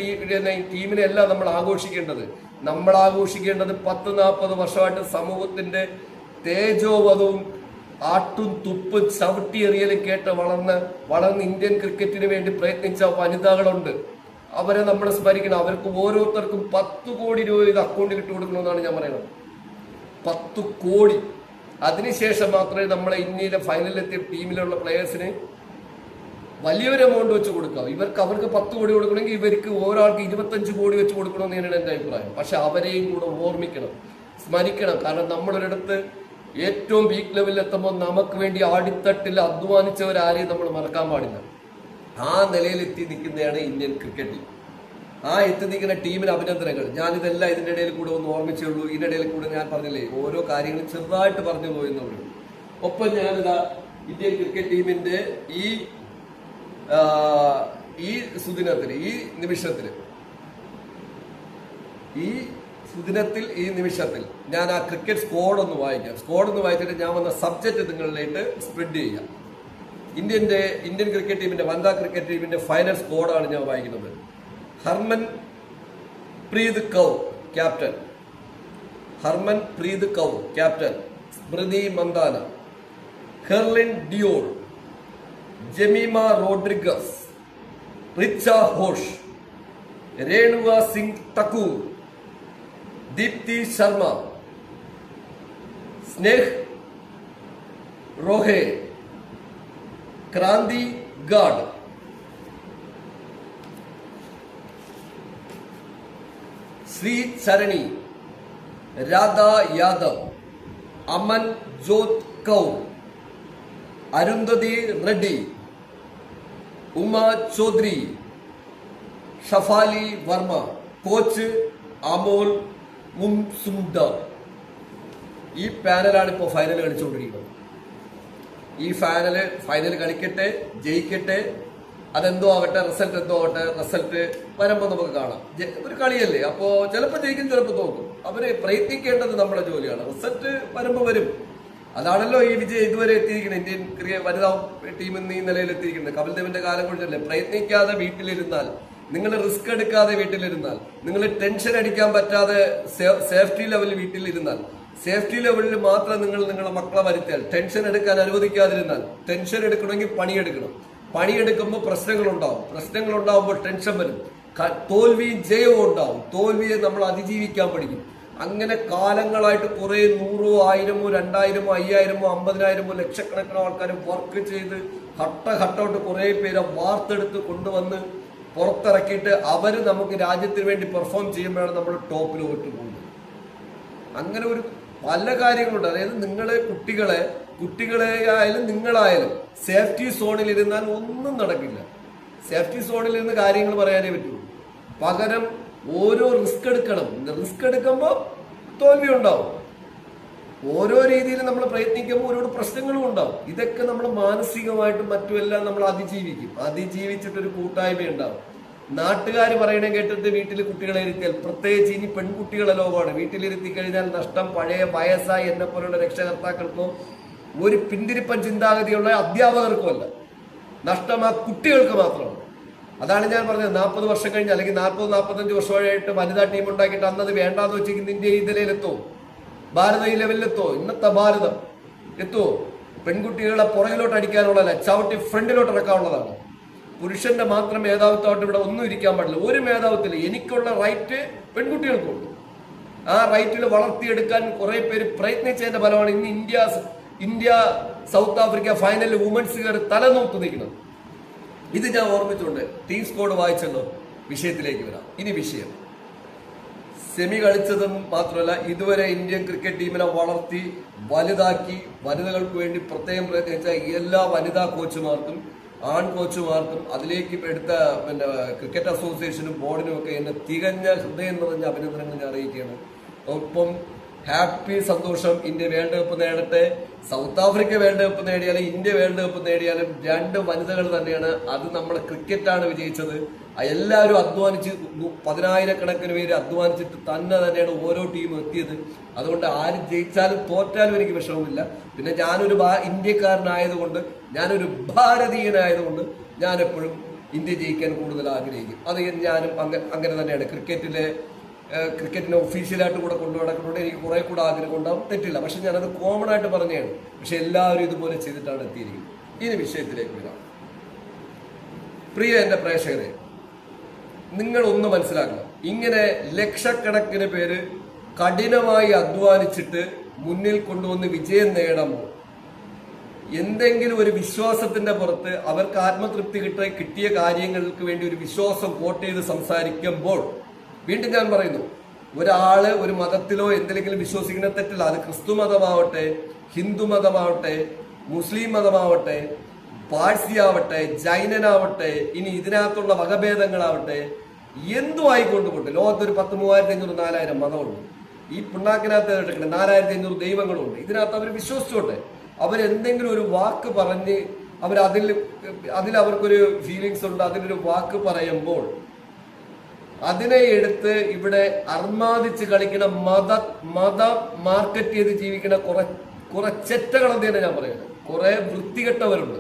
ടീമിനെ അല്ല നമ്മൾ ആഘോഷിക്കേണ്ടത്. നമ്മൾ ആഘോഷിക്കേണ്ടത് 10-40 വർഷമായിട്ട് സമൂഹത്തിന്റെ തേജോവധവും ആട്ടും തുപ്പും ചവിട്ടിയെറിയലും കേട്ട് വളർന്ന് ഇന്ത്യൻ ക്രിക്കറ്റിന് വേണ്ടി പ്രയത്നിച്ച വനിതകളുണ്ട്. അവരെ നമ്മൾ സ്മരിക്കണം. അവർക്ക് ഓരോരുത്തർക്കും 10 കോടി രൂപ ഇത് അക്കൗണ്ടിൽ ഇട്ട് കൊടുക്കണമെന്നാണ് ഞാൻ പറയുന്നത്. 10 കോടി. അതിനുശേഷം മാത്രമേ നമ്മളെ ഇന്ത്യയിലെ ഫൈനലിലെത്തിയ ടീമിലുള്ള പ്ലെയേഴ്സിന് വലിയൊരു എമൗണ്ട് വെച്ച് കൊടുക്കാം. അവർക്ക് 10 കോടി കൊടുക്കണമെങ്കിൽ ഇവർക്ക് ഒരാൾക്ക് 25 കോടി വെച്ച് കൊടുക്കണമെന്ന് തന്നെയാണ് എൻ്റെ അഭിപ്രായം. പക്ഷെ അവരെയും കൂടെ ഓർമ്മിക്കണം, സ്മരിക്കണം. കാരണം നമ്മളൊരിടത്ത് ഏറ്റവും പീക്ക് ലെവലിൽ എത്തുമ്പോൾ നമുക്ക് വേണ്ടി ആടിത്തട്ടിൽ അധ്വാനിച്ചവരാരെയും നമ്മൾ മറക്കാൻ പാടില്ല. ആ നിലയിൽ എത്തി നിൽക്കുന്നതാണ് ഇന്ത്യൻ ക്രിക്കറ്റ് ടീം. ആ എത്തി നിൽക്കുന്ന ടീമിന് അഭിനന്ദനങ്ങൾ. ഞാനിതെല്ലാം ഇതിൻ്റെ ഇടയിൽ കൂടെ ഒന്ന് ഓർമ്മിച്ചുള്ളൂ. ഇതിൻ്റെ ഇടയിൽ കൂടെ ഞാൻ പറഞ്ഞില്ലേ, ഓരോ കാര്യങ്ങളും ചെറുതായിട്ട് പറഞ്ഞു പോയെന്നുള്ളൂ. ഒപ്പം ഞാനിതാ ഇന്ത്യൻ ക്രിക്കറ്റ് ടീമിന്റെ ഈ സുദിനത്തിൽ, ഈ നിമിഷത്തിൽ ഞാൻ ആ ക്രിക്കറ്റ് സ്ക്വാഡ് ഒന്ന് വായിക്കാം. സ്ക്വാഡ് ഒന്ന് വായിച്ചിട്ട് ഞാൻ വന്ന സബ്ജക്റ്റ് നിങ്ങളിലേക്ക് സ്പ്രെഡ് ചെയ്യാം. ഇന്ത്യൻ ക്രിക്കറ്റ് ടീമിന്റെ വനിതാ ക്രിക്കറ്റ് ടീമിന്റെ ഫൈനൽ സ്ക്വാഡാണ് ഞാൻ വായിക്കുന്നത്. ഹർമൻ പ്രീത് കൗർ ക്യാപ്റ്റൻ, സ്മൃതി മന്ദാന, ഹെർലിൻ ഡിയോൾ, ജമീമ റോഡ്രിഗസ്, റിച്ച ഘോഷ്, രേണുക സിംഗ് തക്കൂർ, ദീപ്തി ശർമ്മ, സ്നേഹ് റോഹെ, ക്രാന്തി ഗാഡ്, ശ്രീ ചരണി, രാധ യാദവ്, അമൻ ജോത് കൗർ, അരുന്ധതി റെഡ്ഡി, ഉമ ചൗധരി, ഷഫാലി വർമ്മ, കോച്ച് അമോൽ മുംസുംദർ. ഈ പാനലാണ് ഇപ്പോൾ ഫൈനൽ കളിച്ചുകൊണ്ടിരിക്കുന്നത്. ഈ ഫൈനൽ കളിക്കട്ടെ, ജയിക്കട്ടെ, അതെന്തോ ആവട്ടെ, റിസൾട്ട് എന്തോ ആവട്ടെ. റിസൾട്ട് വരുമ്പോൾ നമുക്ക് കാണാം. ഒരു കളിയല്ലേ, അപ്പോൾ ചിലപ്പോൾ ജയിക്കും, ചിലപ്പോൾ തോക്കും. അവര് പ്രയത്നിക്കേണ്ടത് നമ്മുടെ ജോലിയാണ്. റിസൾട്ട് വരുമ്പോൾ വരും. അതാണല്ലോ ഈ വിജയം ഇതുവരെ എത്തിയിരിക്കുന്നത്. ഇന്ത്യൻ വനിതാ ടീം ഇന്ന് ഈ നിലയിൽ എത്തിയിരിക്കുന്നത്. കപിൽ ദേവിന്റെ കാലം കൊണ്ടല്ലേ. പ്രയത്നിക്കാതെ വീട്ടിലിരുന്നാൽ, നിങ്ങൾ റിസ്ക് എടുക്കാതെ വീട്ടിലിരുന്നാൽ, നിങ്ങൾ ടെൻഷൻ അടിക്കാൻ പറ്റാതെ സേഫ്റ്റി ലെവലിൽ വീട്ടിലിരുന്നാൽ, സേഫ്റ്റി ലെവലിൽ മാത്രം നിങ്ങളുടെ മക്കളെ വരുത്തിയാൽ, ടെൻഷൻ എടുക്കാൻ അനുവദിക്കാതിരുന്നാൽ, ടെൻഷൻ എടുക്കണമെങ്കിൽ പണിയെടുക്കുമ്പോൾ പ്രശ്നങ്ങളുണ്ടാവുമ്പോൾ ടെൻഷൻ വരും. തോൽവിയും ജയവും ഉണ്ടാവും. തോൽവിയെ നമ്മൾ അതിജീവിക്കാൻ പഠിക്കും. അങ്ങനെ കാലങ്ങളായിട്ട് കുറെ 100, 1000, 2000, 5000, 50,000 ലക്ഷക്കണക്കിന് ആൾക്കാർ വർക്ക് ചെയ്ത് ഘട്ടഘട്ടമായിട്ട് കുറെ പേരെ വാർത്തെടുത്ത് കൊണ്ടുവന്ന് പുറത്തിറക്കിയിട്ട് അവര് നമുക്ക് രാജ്യത്തിന് വേണ്ടി പെർഫോം ചെയ്യുമ്പോഴാണ് നമ്മൾ ടോപ്പിൽ പോകുന്നത്. അങ്ങനെ ഒരു പല കാര്യങ്ങളുണ്ട്. അതായത് നിങ്ങളെ കുട്ടികളെ ആയാലും നിങ്ങളായാലും സേഫ്റ്റി സോണിൽ ഇരുന്നാൽ ഒന്നും നടക്കില്ല. സേഫ്റ്റി സോണിൽ ഇരുന്ന് കാര്യങ്ങൾ പറയാനേ പറ്റുള്ളൂ. പകരം ഓരോ റിസ്ക് എടുക്കണം. റിസ്ക് എടുക്കുമ്പോൾ തോൽവി ഉണ്ടാവും. ഓരോ രീതിയിൽ നമ്മൾ പ്രയത്നിക്കുമ്പോൾ ഒരുപാട് പ്രശ്നങ്ങളും ഉണ്ടാവും. ഇതൊക്കെ നമ്മൾ മാനസികമായിട്ടും മറ്റുമെല്ലാം നമ്മൾ അതിജീവിച്ചിട്ടൊരു കൂട്ടായ്മ ഉണ്ടാവും. നാട്ടുകാർ പറയണേ കേട്ടിട്ട് വീട്ടിൽ കുട്ടികളെ ഇരുത്തിയാൽ, പ്രത്യേകിച്ച് ഇനി പെൺകുട്ടികളെ ലോകമാണ്, വീട്ടിലിരുത്തി കഴിഞ്ഞാൽ നഷ്ടം പഴയ വയസ്സായി എന്നെ പോലുള്ള രക്ഷകർത്താക്കൾക്കോ ഒരു പിന്തിരിപ്പൻ ചിന്താഗതിയുള്ള അധ്യാപകർക്കും അല്ല, നഷ്ടം ആ കുട്ടികൾക്ക് മാത്രമാണ്. അതാണ് ഞാൻ പറഞ്ഞത്. 40 വർഷം കഴിഞ്ഞ് അല്ലെങ്കിൽ 40-45 വർഷമായിട്ട് വനിതാ ടീം ഉണ്ടാക്കിയിട്ട് അന്നത് വേണ്ടാന്ന് വെച്ചിരിക്കുന്ന ഇന്ത്യ ഈ നിലയിലെത്തോ, ഭാരത ഈ ലെവലിലെത്തോ, ഇന്നത്തെ ഭാരതം എത്തോ? പെൺകുട്ടികളെ പുറകിലോട്ട് അടിക്കാനുള്ളതല്ല, ചവിട്ടി ഫ്രണ്ടിലോട്ട് ഇറക്കാനുള്ളതാണ്. പുരുഷന്റെ മാത്രം മേധാവിത്വമായിട്ട് ഇവിടെ ഒന്നും ഇരിക്കാൻ പാടില്ല. ഒരു മേധാവിത്വത്തിൽ എനിക്കുള്ള റൈറ്റ് പെൺകുട്ടികൾക്കുണ്ട്. ആ റൈറ്റിൽ വളർത്തിയെടുക്കാൻ കുറെ പേര് പ്രയത്നിച്ചതിന്റെ ഫലമാണ് ഇന്ന് ഇന്ത്യ സൗത്ത് ആഫ്രിക്ക ഫൈനലിൽ വുമൻസ് കയറി തലനൂത്ത് നിൽക്കുന്നത്. ഇത് ഞാൻ ഓർമ്മിച്ചുകൊണ്ട് ടീം സ്കോഡ് വായിച്ചല്ലോ. വിഷയത്തിലേക്ക് വരാം. ഇനി വിഷയം സെമി കളിച്ചതും മാത്രമല്ല, ഇതുവരെ ഇന്ത്യൻ ക്രിക്കറ്റ് ടീമിനെ വളർത്തി വലുതാക്കി വനിതകൾക്ക് വേണ്ടി പ്രത്യേകം പ്രയത്നിച്ച എല്ലാ വനിതാ കോച്ചുമാർക്കും ആൺ കോച്ചുമാർക്കും അതിലേക്ക് എടുത്ത ക്രിക്കറ്റ് അസോസിയേഷനും ബോർഡിനും ഒക്കെ എന്നെ തികഞ്ഞ ഹൃദയം നിറഞ്ഞ അഭിനന്ദനങ്ങൾ ഞാൻ അറിയിക്കുകയാണ്. ഒപ്പം ഹാപ്പി, സന്തോഷം. ഇന്ത്യ വേൾഡ് കപ്പ് നേടട്ടെ. സൗത്ത് ആഫ്രിക്ക വേൾഡ് കപ്പ് നേടിയാലും ഇന്ത്യ വേൾഡ് കപ്പ് നേടിയാലും രണ്ട് വനിതകൾ തന്നെയാണ്. അത് നമ്മുടെ ക്രിക്കറ്റാണ് വിജയിച്ചത്. എല്ലാവരും അധ്വാനിച്ച് 10,000-കണക്കിന് പേര് അധ്വാനിച്ചിട്ട് തന്നെയാണ് ഓരോ ടീമും എത്തിയത്. അതുകൊണ്ട് ആര് ജയിച്ചാലും തോറ്റാലും എനിക്ക് വിഷമമില്ല. പിന്നെ ഞാനൊരു ഇന്ത്യക്കാരനായതുകൊണ്ട്, ഞാനൊരു ഭാരതീയനായതുകൊണ്ട് ഞാൻ എപ്പോഴും ഇന്ത്യ ജയിക്കാൻ കൂടുതൽ ആഗ്രഹിക്കും. അത് ഞാനും അങ്ങനെ തന്നെയാണ്. ക്രിക്കറ്റിനെ ഒഫീഷ്യലായിട്ട് കൂടെ കൊണ്ടുനടക്കുന്നതുകൊണ്ട് എനിക്ക് കുറെ കൂടെ ആഗ്രഹം ഉണ്ടാവും, തെറ്റില്ല. പക്ഷെ ഞാനത് കോമൺ ആയിട്ട് പറഞ്ഞതാണ്. പക്ഷെ എല്ലാവരും ഇതുപോലെ ചെയ്തിട്ടാണ് എത്തിയിരിക്കുന്നത്. ഇനി വിഷയത്തിലേക്ക് വരാം. പ്രിയ എന്റെ പ്രേക്ഷകരെ, നിങ്ങൾ ഒന്ന് മനസ്സിലാക്കണം. ഇങ്ങനെ ലക്ഷക്കണക്കിന് പേര് കഠിനമായി അധ്വാനിച്ചിട്ട് മുന്നിൽ കൊണ്ടുവന്ന് വിജയം നേടുമ്പോൾ എന്തെങ്കിലും ഒരു വിശ്വാസത്തിന്റെ പുറത്ത് അവർക്ക് ആത്മതൃപ്തി കിട്ടിയ കാര്യങ്ങൾക്ക് വേണ്ടി ഒരു വിശ്വാസം കോട്ട് ചെയ്ത് സംസാരിക്കുമ്പോൾ, വീണ്ടും ഞാൻ പറയുന്നു, ഒരാള് ഒരു മതത്തിലോ എന്തെങ്കിലും വിശ്വസിക്കുന്ന തെറ്റില്ല. അത് ക്രിസ്തു മതമാവട്ടെ, ഹിന്ദു മതമാവട്ടെ, മുസ്ലിം മതമാവട്ടെ, പാഴ്സി ആവട്ടെ, ജൈനനാവട്ടെ, ഇനി ഇതിനകത്തുള്ള വകഭേദങ്ങളാവട്ടെ, എന്തു ആയിക്കൊണ്ടുകൊണ്ട് ലോകത്തൊരു 3,500-4,000 മതമുണ്ട്. ഈ പിണ്ണാക്കിനകത്ത് 4,500 ദൈവങ്ങളുണ്ട്. ഇതിനകത്ത് അവർ വിശ്വസിച്ചോട്ടെ. അവരെന്തെങ്കിലും ഒരു വാക്ക് പറഞ്ഞ് അതിൽ അവർക്കൊരു ഫീലിങ്സ് ഉണ്ട്. അതിലൊരു വാക്ക് പറയുമ്പോൾ അതിനെ എടുത്ത് ഇവിടെ അർമാദിച്ച് കളിക്കുന്ന മത മാർക്കറ്റ് ചെയ്ത് ജീവിക്കുന്ന കുറെ ചെറ്റകൾ എന്താണ് ഞാൻ പറയുന്നത്. കുറെ വൃത്തികെട്ടവരുണ്ട്.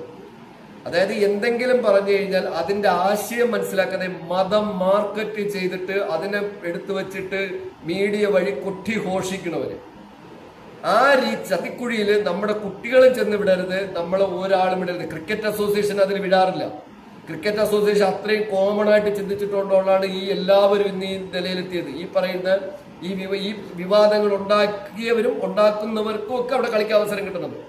അതായത് എന്തെങ്കിലും പറഞ്ഞു കഴിഞ്ഞാൽ അതിന്റെ ആശയം മനസ്സിലാക്കാതെ മതം മാർക്കറ്റ് ചെയ്തിട്ട് അതിനെ എടുത്തു വെച്ചിട്ട് മീഡിയ വഴി കൊട്ടി ഘോഷിക്കണവര്. ആ ചതിക്കുഴിയിൽ നമ്മുടെ കുട്ടികളും ചെന്ന് വിടരുത്, നമ്മളെ ഒരാളും വിടരുത്. ക്രിക്കറ്റ് അസോസിയേഷൻ അതിന് വിടാറില്ല. ക്രിക്കറ്റ് അസോസിയേഷൻ അത്രയും കോമൺ ആയിട്ട് ചിന്തിച്ചിട്ടുകൊണ്ടാണ് ഈ എല്ലാവരും ഇന്ന് ഈ നിലയിലെത്തിയത്. ഈ പറയുന്ന ഈ വിവാദങ്ങൾ ഉണ്ടാക്കിയവരും ഉണ്ടാക്കുന്നവർക്കും ഒക്കെ അവിടെ കളിക്കാൻ അവസരം കിട്ടുന്നുണ്ട്.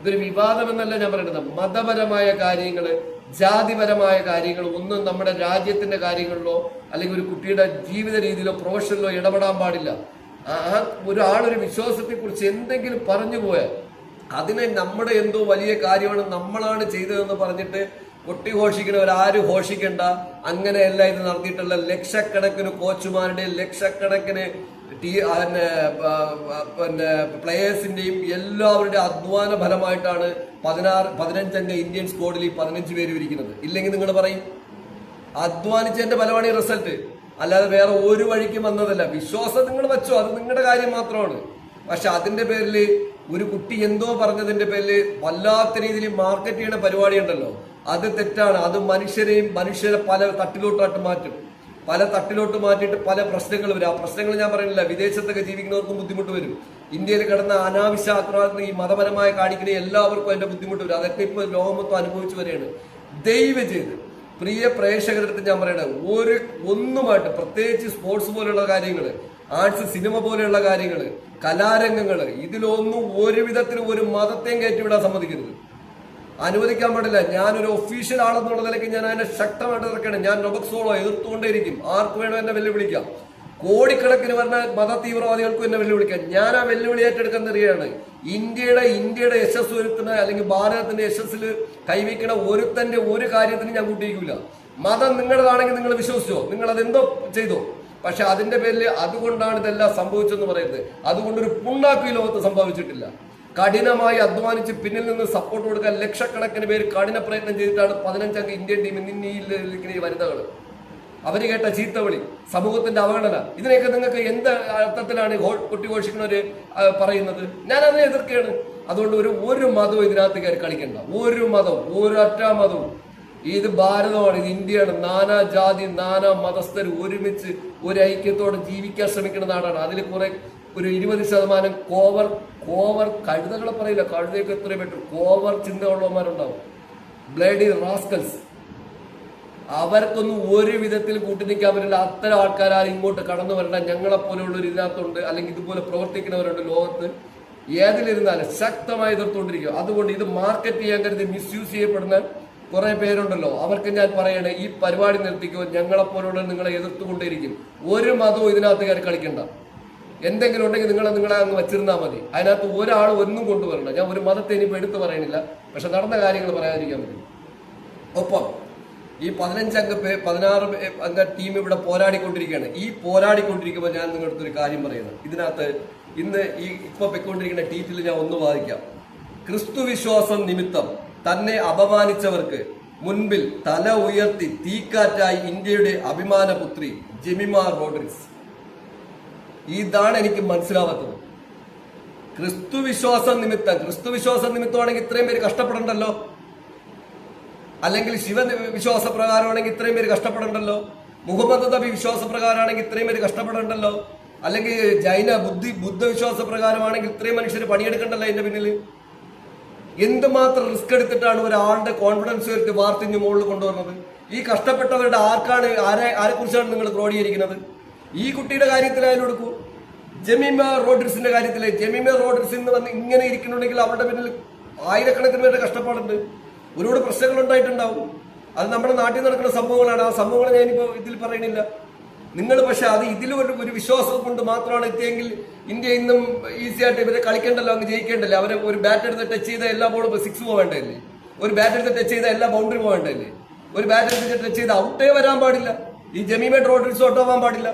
ഇതൊരു വിവാദം എന്നല്ല ഞാൻ പറയുന്നത്. മതപരമായ കാര്യങ്ങള്, ജാതിപരമായ കാര്യങ്ങൾ ഒന്നും നമ്മുടെ രാജ്യത്തിന്റെ കാര്യങ്ങളിലോ അല്ലെങ്കിൽ ഒരു കുട്ടിയുടെ ജീവിത രീതിയിലോ പ്രൊഫഷനിലോ ഇടപെടാൻ പാടില്ല. ഒരാളൊരു വിശ്വാസത്തെ കുറിച്ച് എന്തെങ്കിലും പറഞ്ഞു പോയാൽ അതിനെ നമ്മുടെ എന്തോ വലിയ കാര്യമാണ്, നമ്മളാണ് ചെയ്തതെന്ന് പറഞ്ഞിട്ട് കൊട്ടിഘോഷിക്കുന്നവരാരും ഘോഷിക്കണ്ട. അങ്ങനെയല്ല ഇത് നടത്തിയിട്ടുള്ള ലക്ഷക്കണക്കിന് കോച്ചുമാരുടെയും ലക്ഷക്കണക്കിന് പ്ലേയേഴ്സിന്റെയും എല്ലാവരുടെയും അധ്വാന ഫലമായിട്ടാണ് 15 അംഗ ഇന്ത്യൻ സ്ക്വാഡിൽ ഈ 15 പേര് ഇരിക്കുന്നത്. ഇല്ലെങ്കിൽ നിങ്ങൾ പറയും അധ്വാനിച്ചതിന്റെ ഫലമാണ് ഈ റിസൾട്ട്, അല്ലാതെ വേറെ ഒരു വഴിക്കും വന്നതല്ല. വിശ്വാസം നിങ്ങൾ വെച്ചോ, അത് നിങ്ങളുടെ കാര്യം മാത്രമാണ്. പക്ഷെ അതിന്റെ പേരിൽ ഒരു കുട്ടി എന്തോ പറഞ്ഞതിന്റെ പേരിൽ വല്ലാത്ത രീതിയിൽ മാർക്കറ്റ് ചെയ്യുന്ന പരിപാടി ഉണ്ടല്ലോ, അത് തെറ്റാണ്. അത് മനുഷ്യരെ പല തട്ടിലോട്ട് മാറ്റിയിട്ട് പല പ്രശ്നങ്ങൾ വരും. ആ പ്രശ്നങ്ങൾ ഞാൻ പറയുന്നില്ല, വിദേശത്തൊക്കെ ജീവിക്കുന്നവർക്കും ബുദ്ധിമുട്ട് വരും. ഇന്ത്യയിൽ കിടന്ന അനാവശ്യ ആക്രമണത്തിന് ഈ മതപരമായ കാണിക്കുന്ന എല്ലാവർക്കും അതിന്റെ ബുദ്ധിമുട്ട് വരും. അതൊക്കെ ഇപ്പൊ ലോകം മൊത്തം അനുഭവിച്ചു വരികയാണ്. ദയവ് ചെയ്ത് പ്രിയ പ്രേക്ഷകരുടെ അടുത്ത് ഞാൻ പറയണത്, ഒന്നുമായിട്ട് പ്രത്യേകിച്ച് സ്പോർട്സ് പോലെയുള്ള കാര്യങ്ങൾ, ആർട്സ്, സിനിമ പോലെയുള്ള കാര്യങ്ങൾ, കലാരംഗങ്ങൾ, ഇതിലൊന്നും ഒരു വിധത്തിലും ഒരു മതത്തെയും കയറ്റിവിടാൻ സമ്മതിക്കരുത്, അനുവദിക്കാൻ പാടില്ല. ഞാനൊരു ഒഫീഷ്യൽ ആളെന്നുള്ള നിലയ്ക്ക് ഞാൻ അതിനെ ശക്തമായിട്ട് എതിർക്കണം. ഞാൻ റോബക്സോളോ എതിർത്തുകൊണ്ടേയിരിക്കും. ആർക്ക് വേണോ എന്നെ വെല്ലുവിളിക്കാം. കോടിക്കണക്കിന് പറഞ്ഞ മത തീവ്രവാദികൾക്കും എന്നെ വെല്ലുവിളിക്കാം. ഞാൻ ആ വെല്ലുവിളി ഏറ്റെടുക്കാൻ തരികയാണ്. ഇന്ത്യയുടെ യശസ് വരുത്തുന്ന അല്ലെങ്കിൽ ഭാരതത്തിന്റെ യശസ്സിൽ കൈവയ്ക്കണ ഒരുത്തന്റെ ഒരു കാര്യത്തിന് ഞാൻ കൂട്ടിയിരിക്കില്ല. മതം നിങ്ങളതാണെങ്കിൽ നിങ്ങൾ വിശ്വസിച്ചോ, നിങ്ങൾ അതെന്തോ ചെയ്തോ. പക്ഷെ അതിന്റെ പേരിൽ അതുകൊണ്ടാണ് ഇതെല്ലാം സംഭവിച്ചെന്ന് പറയുന്നത്. അതുകൊണ്ടൊരു പുണ്ണാക്ക് ഈ ലോകത്ത് സംഭവിച്ചിട്ടില്ല. കഠിനമായി അധ്വാനിച്ച് പിന്നിൽ നിന്ന് സപ്പോർട്ട് കൊടുക്കാൻ ലക്ഷക്കണക്കിന് പേര് കഠിന പ്രയത്നം ചെയ്തിട്ടാണ് 15 അംഗ ഇന്ത്യൻ ടീം ഇന്നിരിക്കുന്ന ഈ വനിതകൾ. അവര് കേട്ട ചീത്തവിളി, സമൂഹത്തിന്റെ അവഗണന, ഇതിനെയൊക്കെ നിങ്ങൾക്ക് എന്ത് അർത്ഥത്തിലാണ് കൊട്ടിഘോഷിക്കുന്നവര് പറയുന്നത്? ഞാൻ അതിനെ എതിർക്കുകയാണ്. അതുകൊണ്ട് ഒരു മതവും ഇതിനകത്ത് കയറി കളിക്കണ്ട. ഒരു മതവും, ഒരൊറ്റ മതവും. ഇത് ഭാരതമാണ്, ഇത് ഇന്ത്യയാണ്. നാനാ ജാതി നാനാ മതസ്ഥർ ഒരുമിച്ച് ഒരു ഐക്യത്തോടെ ജീവിക്കാൻ ശ്രമിക്കുന്ന നാടാണ്. അതിൽ ഒരു 20% കോവർ കഴുതകളെ പറയില്ല, കഴുതയൊക്കെ എത്രയും പറ്റും, കോവർ ചിന്തകളുള്ളവന്മാരുണ്ടാവും, ബ്ലേഡി റാസ്കൽസ്. അവർക്കൊന്നും ഒരു വിധത്തിൽ കൂട്ടി നിൽക്കാൻ പറ്റില്ല. അത്തരം ആൾക്കാരും ഇങ്ങോട്ട് കടന്നു വരണ്ട. ഞങ്ങളെപ്പോലെയുള്ളവർ ഇതിനകത്തുണ്ട്, അല്ലെങ്കിൽ ഇതുപോലെ പ്രവർത്തിക്കുന്നവരുണ്ട് ലോകത്ത്. ഏതിലിരുന്നാലും ശക്തമായി എതിർത്തുകൊണ്ടിരിക്കുക. അതുകൊണ്ട് ഇത് മാർക്കറ്റ് ചെയ്യാൻ കരുതി മിസ്യൂസ് ചെയ്യപ്പെടുന്ന കുറെ പേരുണ്ടല്ലോ, അവർക്ക് ഞാൻ പറയണേ, ഈ പരിപാടി നിർത്തിക്കോ. ഞങ്ങളെപ്പോലുള്ള നിങ്ങളെ എതിർത്തുകൊണ്ടേയിരിക്കും. ഒരു മതവും ഇതിനകത്ത് കയറി കളിക്കണ്ട. എന്തെങ്കിലും ഉണ്ടെങ്കിൽ നിങ്ങളെ അങ്ങ് വെച്ചിരുന്നാൽ മതി. അതിനകത്ത് ഒരാൾ ഒന്നും കൊണ്ടുവരണ്ട. ഞാൻ ഒരു മതത്തെ ഇനിയിപ്പോൾ എടുത്തു പറയണില്ല, പക്ഷെ നടന്ന കാര്യങ്ങൾ പറയാതിരിക്കാൻ പറ്റും. ഒപ്പം ഈ 16 അംഗ ടീം ഇവിടെ പോരാടിക്കൊണ്ടിരിക്കുകയാണ്. ഈ പോരാടിക്കൊണ്ടിരിക്കുമ്പോൾ ഞാൻ നിങ്ങളുടെ ഒരു കാര്യം പറയുന്നത്, ഇതിനകത്ത് ഇന്ന് ഇപ്പൊ പൊയ്ക്കൊണ്ടിരിക്കുന്ന ടീറ്റിൽ ഞാൻ ഒന്ന് വാദിക്കാം. ക്രിസ്തു വിശ്വാസം നിമിത്തം തന്നെ അപമാനിച്ചവർക്ക് മുൻപിൽ തല ഉയർത്തി തീക്കാറ്റായി ഇന്ത്യയുടെ അഭിമാനപുത്രി ജെമിമ റോഡ്രിഗ്സ്. ഇതാണ് എനിക്ക് മനസ്സിലാവാത്തത്. ക്രിസ്തു വിശ്വാസം നിമിത്തമാണെങ്കിൽ ഇത്രയും പേര് കഷ്ടപ്പെടണ്ടല്ലോ. അല്ലെങ്കിൽ ശിവ വിശ്വാസ പ്രകാരമാണെങ്കിൽ ഇത്രയും പേര് കഷ്ടപ്പെടണ്ടല്ലോ. മുഹമ്മദ് നബി വിശ്വാസ പ്രകാരമാണെങ്കിൽ ഇത്രയും പേര് കഷ്ടപ്പെടണ്ടല്ലോ. അല്ലെങ്കിൽ ജൈന ബുദ്ധ വിശ്വാസ പ്രകാരമാണെങ്കിൽ ഇത്രയും മനുഷ്യർ പണിയെടുക്കണ്ടല്ലോ അതിന്റെ പിന്നിൽ. എന്തുമാത്രം റിസ്ക് എടുത്തിട്ടാണ് ഒരാളുടെ കോൺഫിഡൻസ് ഉയർത്തി വാർത്തിഞ്ഞ് മുകളിൽ കൊണ്ടുവന്നത്. ഈ കഷ്ടപ്പെട്ടവരുടെ ആരെ കുറിച്ചാണ് നിങ്ങൾ ക്രോഡീകരിക്കുന്നത്? ഈ കുട്ടിയുടെ കാര്യത്തിലായാലും എടുക്കൂ, ജെമിമ റോഡ്രിഗ്സിന്റെ കാര്യത്തിലെ ജെമിമ റോഡ്രിഗ്സ് എന്ന് വന്ന് ഇങ്ങനെ ഇരിക്കുന്നുണ്ടെങ്കിൽ അവരുടെ പിന്നിൽ ആയിരക്കണക്കിന് പേരുടെ കഷ്ടപ്പാടുണ്ട്, ഒരുപാട് പ്രശ്നങ്ങൾ ഉണ്ടായിട്ടുണ്ടാവും. അത് നമ്മുടെ നാട്ടിൽ നടക്കുന്ന സംഭവങ്ങളാണ്. ആ സംഭവങ്ങൾ ഞാനിപ്പോ ഇതിൽ പറയണില്ല. നിങ്ങൾ പക്ഷെ അത് ഒരു വിശ്വാസം കൊണ്ട് മാത്രമാണ് എത്തിയെങ്കിൽ ഇന്ത്യ ഇന്നും ഈസി ആയിട്ട് ഇവരെ കളിക്കേണ്ടല്ലോ, അങ്ങ് ജയിക്കേണ്ടല്ലേ. അവരെ ഒരു ബാറ്റ് എടുത്ത് ടച്ച് ചെയ്ത എല്ലാ ബോളും 6 പോവേണ്ടല്ലേ, ഒരു ബാറ്റ് എടുത്ത് ടച്ച് ചെയ്ത എല്ലാ ബൗണ്ടറി പോവേണ്ടല്ലേ, ഒരു ബാറ്റ് എടുത്ത് ടച്ച് ചെയ്ത ഔട്ടേ വരാൻ പാടില്ല. ഈ ജെമിമ റോഡ്രിഗ്സ് ഔട്ടാവാൻ പാടില്ല.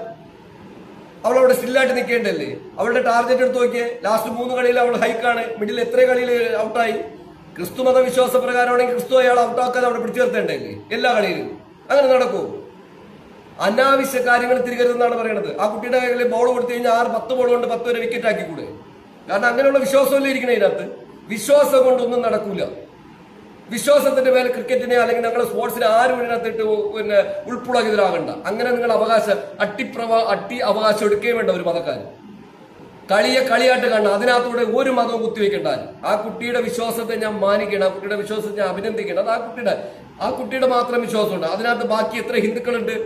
അവളവിടെ സ്റ്റില്ലായിട്ട് നിൽക്കേണ്ടല്ലേ. അവളുടെ ടാർഗറ്റ് എടുത്ത് നോക്കിയേ, ലാസ്റ്റ് 3 കളിയിൽ അവൾ ഹൈക്കാണ്. മിഡിൽ എത്ര കളിയിൽ ഔട്ടായി? ക്രിസ്തു മത വിശ്വാസ പ്രകാരമാണെങ്കിൽ ക്രിസ്തു അയാൾ ഔട്ടാക്കാതെ അവിടെ പിടിച്ചു നിർത്തേണ്ടല്ലേ എല്ലാ കളിയിലും. അങ്ങനെ നടക്കൂ? അനാവശ്യ കാര്യങ്ങൾ തിരികരുതെന്നാണ് പറയുന്നത്. ആ കുട്ടിയുടെ കയ്യിൽ ബോൾ കൊടുത്തു കഴിഞ്ഞാൽ 6-10 ബോൾ കൊണ്ട് 10 വരെ വിക്കറ്റ് ആക്കിക്കൂടെ? കാരണം അങ്ങനെയുള്ള വിശ്വാസമല്ലേ ഇരിക്കണേ ഇതിനകത്ത്. വിശ്വാസം കൊണ്ടൊന്നും നടക്കൂല. വിശ്വാസത്തിന്റെ മേലെ ക്രിക്കറ്റിനെ അല്ലെങ്കിൽ ഞങ്ങളുടെ സ്പോർട്സിനെ ആരും ഇതിനകത്തിട്ട് ഉൾപ്പുളകിതരാകണ്ട. അങ്ങനെ നിങ്ങൾ അട്ടി അവകാശം എടുക്കുകയും വേണ്ട. ഒരു മതക്കാരൻ കളിയായിട്ട് കാണണം. അതിനകത്തൂടെ ഒരു മതവും കുത്തിവെക്കേണ്ട. ആ കുട്ടിയുടെ വിശ്വാസത്തെ ഞാൻ മാനിക്കണം, ആ കുട്ടിയുടെ വിശ്വാസത്തെ ഞാൻ അഭിനന്ദിക്കണം. അത് ആ കുട്ടിയുടെ മാത്രം വിശ്വാസമുണ്ട്. അതിനകത്ത് ബാക്കി എത്ര ഹിന്ദുക്കളുണ്ട്,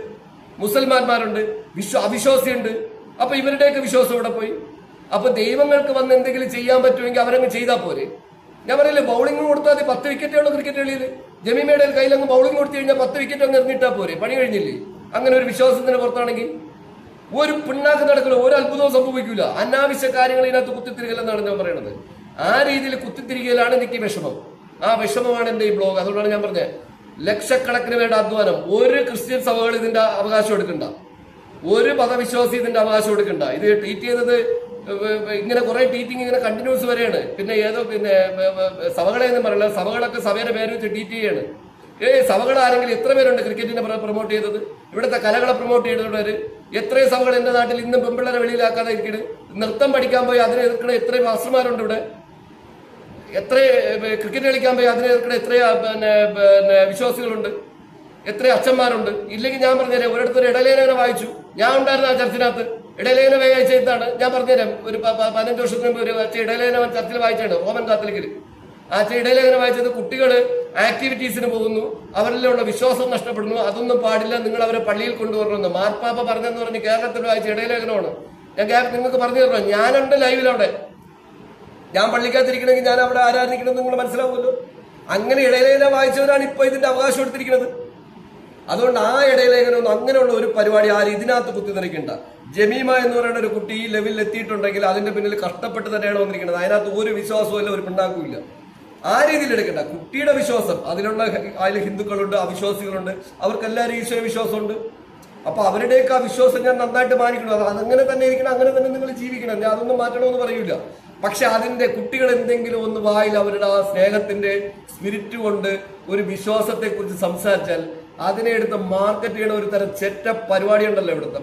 മുസൽമാന്മാരുണ്ട്, അവിശ്വാസിയുണ്ട്. അപ്പൊ ഇവരുടെയൊക്കെ വിശ്വാസം ഇവിടെ പോയി. അപ്പൊ ദൈവങ്ങൾക്ക് വന്ന് എന്തെങ്കിലും ചെയ്യാൻ പറ്റുമെങ്കിൽ അവരങ്ങ് ചെയ്താൽ പോരെ. ഞാൻ പറയില്ലേ, ബൗളിംഗ് കൊടുത്താൽ 10 വിക്കറ്റേ ഉള്ളൂ ക്രിക്കറ്റ് കളിയിൽ. ജമീമയുടെ കയ്യിൽ അങ്ങ് ബൗളിംഗ് കൊടുത്തു കഴിഞ്ഞാൽ 10 വിക്കറ്റ് അങ്ങ് എറിഞ്ഞിട്ടാ പോരെ, പണി കഴിഞ്ഞില്ലേ? അങ്ങനെ ഒരു വിശ്വാസത്തിന് പുറത്താണെങ്കിൽ ഒരു പിണ്ണാക്ക് നടക്കില്ല, ഒരു അത്ഭുതവും സംഭവിക്കില്ല. അനാവശ്യ കാര്യങ്ങൾ ഇതിനകത്ത് കുത്തിത്തിരികലെന്നാണ് ഞാൻ പറയുന്നത്. ആ രീതിയിൽ കുത്തിത്തിരികയിലാണ് എനിക്ക് വിഷമം. ആ വിഷമമാണ് എന്റെ ഈ ബ്ലോഗ്. അതുകൊണ്ടാണ് ഞാൻ പറഞ്ഞത്, ലക്ഷക്കണക്കിന് വേണ്ട അധ്വാനം. ഒരു ക്രിസ്ത്യൻ സഭകൾ ഇതിന്റെ അവകാശം എടുക്കണ്ട, ഒരു മതവിശ്വാസി ഇതിന്റെ അവകാശം എടുക്കണ്ട. ഇത് ട്വീറ്റ് ചെയ്തത് ഇങ്ങനെ കുറെ ട്വീറ്റിംഗ് ഇങ്ങനെ കണ്ടിന്യൂസ് വരെയാണ്. പിന്നെ സഭകളെ എന്ന് പറയില്ല, സഭകളൊക്കെ സഭയുടെ പേര് വെച്ച് ട്വീറ്റ് ചെയ്യാണ്. സഭകൾ ആരെങ്കിലും എത്ര പേരുണ്ട് ക്രിക്കറ്റിനെ പ്രൊമോട്ട് ചെയ്തത്? ഇവിടുത്തെ കലകളെ പ്രൊമോട്ട് ചെയ്തവര് എത്രയും സഭകൾ എന്റെ നാട്ടിൽ ഇന്നും പെമ്പിള്ളേരെ വെളിയിലാക്കാതെ ഇരിക്കണ്. നൃത്തം പഠിക്കാൻ പോയി അതിനെ എതിർക്കണ എത്രയും മാസ്റ്റർമാരുണ്ട് ഇവിടെ. എത്ര ക്രിക്കറ്റ് കളിക്കാൻ പോയി അതിനെ എതിർക്കണ എത്ര വിശ്വാസികളുണ്ട്, എത്ര അച്ഛന്മാരുണ്ട്. ഇല്ലെങ്കിൽ ഞാൻ പറഞ്ഞുതരാം, ഒരിടത്തൊരു ഇടലേഖനം വായിച്ചു. ഞാൻ ഉണ്ടായിരുന്ന ആ ചർച്ചിനകത്ത് ഇടലേഖനം വായിച്ചതാണ്. ഞാൻ പറഞ്ഞുതരാം, ഒരു 15 വർഷത്തിന് മുമ്പ് ഒരു ഇടലേഖനം ചർച്ചിൽ വായിച്ചാണ്, റോമൻ കാത്തലിക്കിൽ. ആ ഇടലേഖനം വായിച്ചത് കുട്ടികൾ ആക്ടിവിറ്റീസിന് പോകുന്നു, അവരിലുള്ള വിശ്വാസം നഷ്ടപ്പെടുന്നു, അതൊന്നും പാടില്ല, നിങ്ങൾ അവരെ പള്ളിയിൽ കൊണ്ടുവരണമെന്ന് മാർപ്പാപ്പ പറഞ്ഞെന്ന് പറഞ്ഞ് കേരളത്തിൽ വായിച്ച ഇടലേഖനമാണ്. ഞാൻ നിങ്ങൾക്ക് പറഞ്ഞു തരണോ? ഞാനുണ്ട് ലൈവിൽ അവിടെ. ഞാൻ പള്ളിക്കകത്തിരിക്കണമെങ്കിൽ ഞാൻ അവിടെ ആരാധിക്കണമെന്ന് നിങ്ങൾ മനസ്സിലാവുമല്ലോ. അങ്ങനെ ഇടലേഖനം വായിച്ചവരാണ് ഇപ്പൊ ഇതിന്റെ അവകാശം എടുത്തിരിക്കുന്നത്. അതുകൊണ്ട് ആ ഇടലേഖനം അങ്ങനെയുള്ള ഒരു പരിപാടി ആരും ഇതിനകത്ത് കുത്തിനിറയ്ക്കണ്ട. ജമീമ എന്ന് പറയുന്ന ഒരു കുട്ടി ഈ ലെവലിൽ എത്തിയിട്ടുണ്ടെങ്കിൽ അതിന്റെ പിന്നിൽ കഷ്ടപ്പെട്ട് തന്നെയാണ് വന്നിരിക്കുന്നത്. അതിനകത്ത് ഒരു വിശ്വാസവും ഇല്ല, ഒരു പിണ്ണാക്കുമില്ല. ആ രീതിയിൽ എടുക്കണ്ട. കുട്ടിയുടെ വിശ്വാസം, അതിൽ ഹിന്ദുക്കളുണ്ട്, അവിശ്വാസികളുണ്ട്, അവർക്കെല്ലാവരും ഈശ്വര വിശ്വാസമുണ്ട്. അപ്പൊ അവരുടെയൊക്കെ ആ വിശ്വാസം ഞാൻ നന്നായിട്ട് മാനിക്കണം. അതങ്ങനെ തന്നെ ഇരിക്കണം, അങ്ങനെ തന്നെ നിങ്ങൾ ജീവിക്കണം. ഞാൻ അതൊന്നും മാറ്റണമെന്ന് പറയൂല. പക്ഷെ അതിന്റെ കുട്ടികൾ എന്തെങ്കിലും ഒന്ന് വായിൽ അവരുടെ ആ സ്നേഹത്തിന്റെ സ്പിരിറ്റ് കൊണ്ട് ഒരു വിശ്വാസത്തെ കുറിച്ച് സംസാരിച്ചാൽ അതിനെ എടുത്ത് മാർക്കറ്റ് ചെയ്യണ ഒരു തരം ചെറ്റ പരിപാടി ഉണ്ടല്ലോ ഇവിടുത്തെ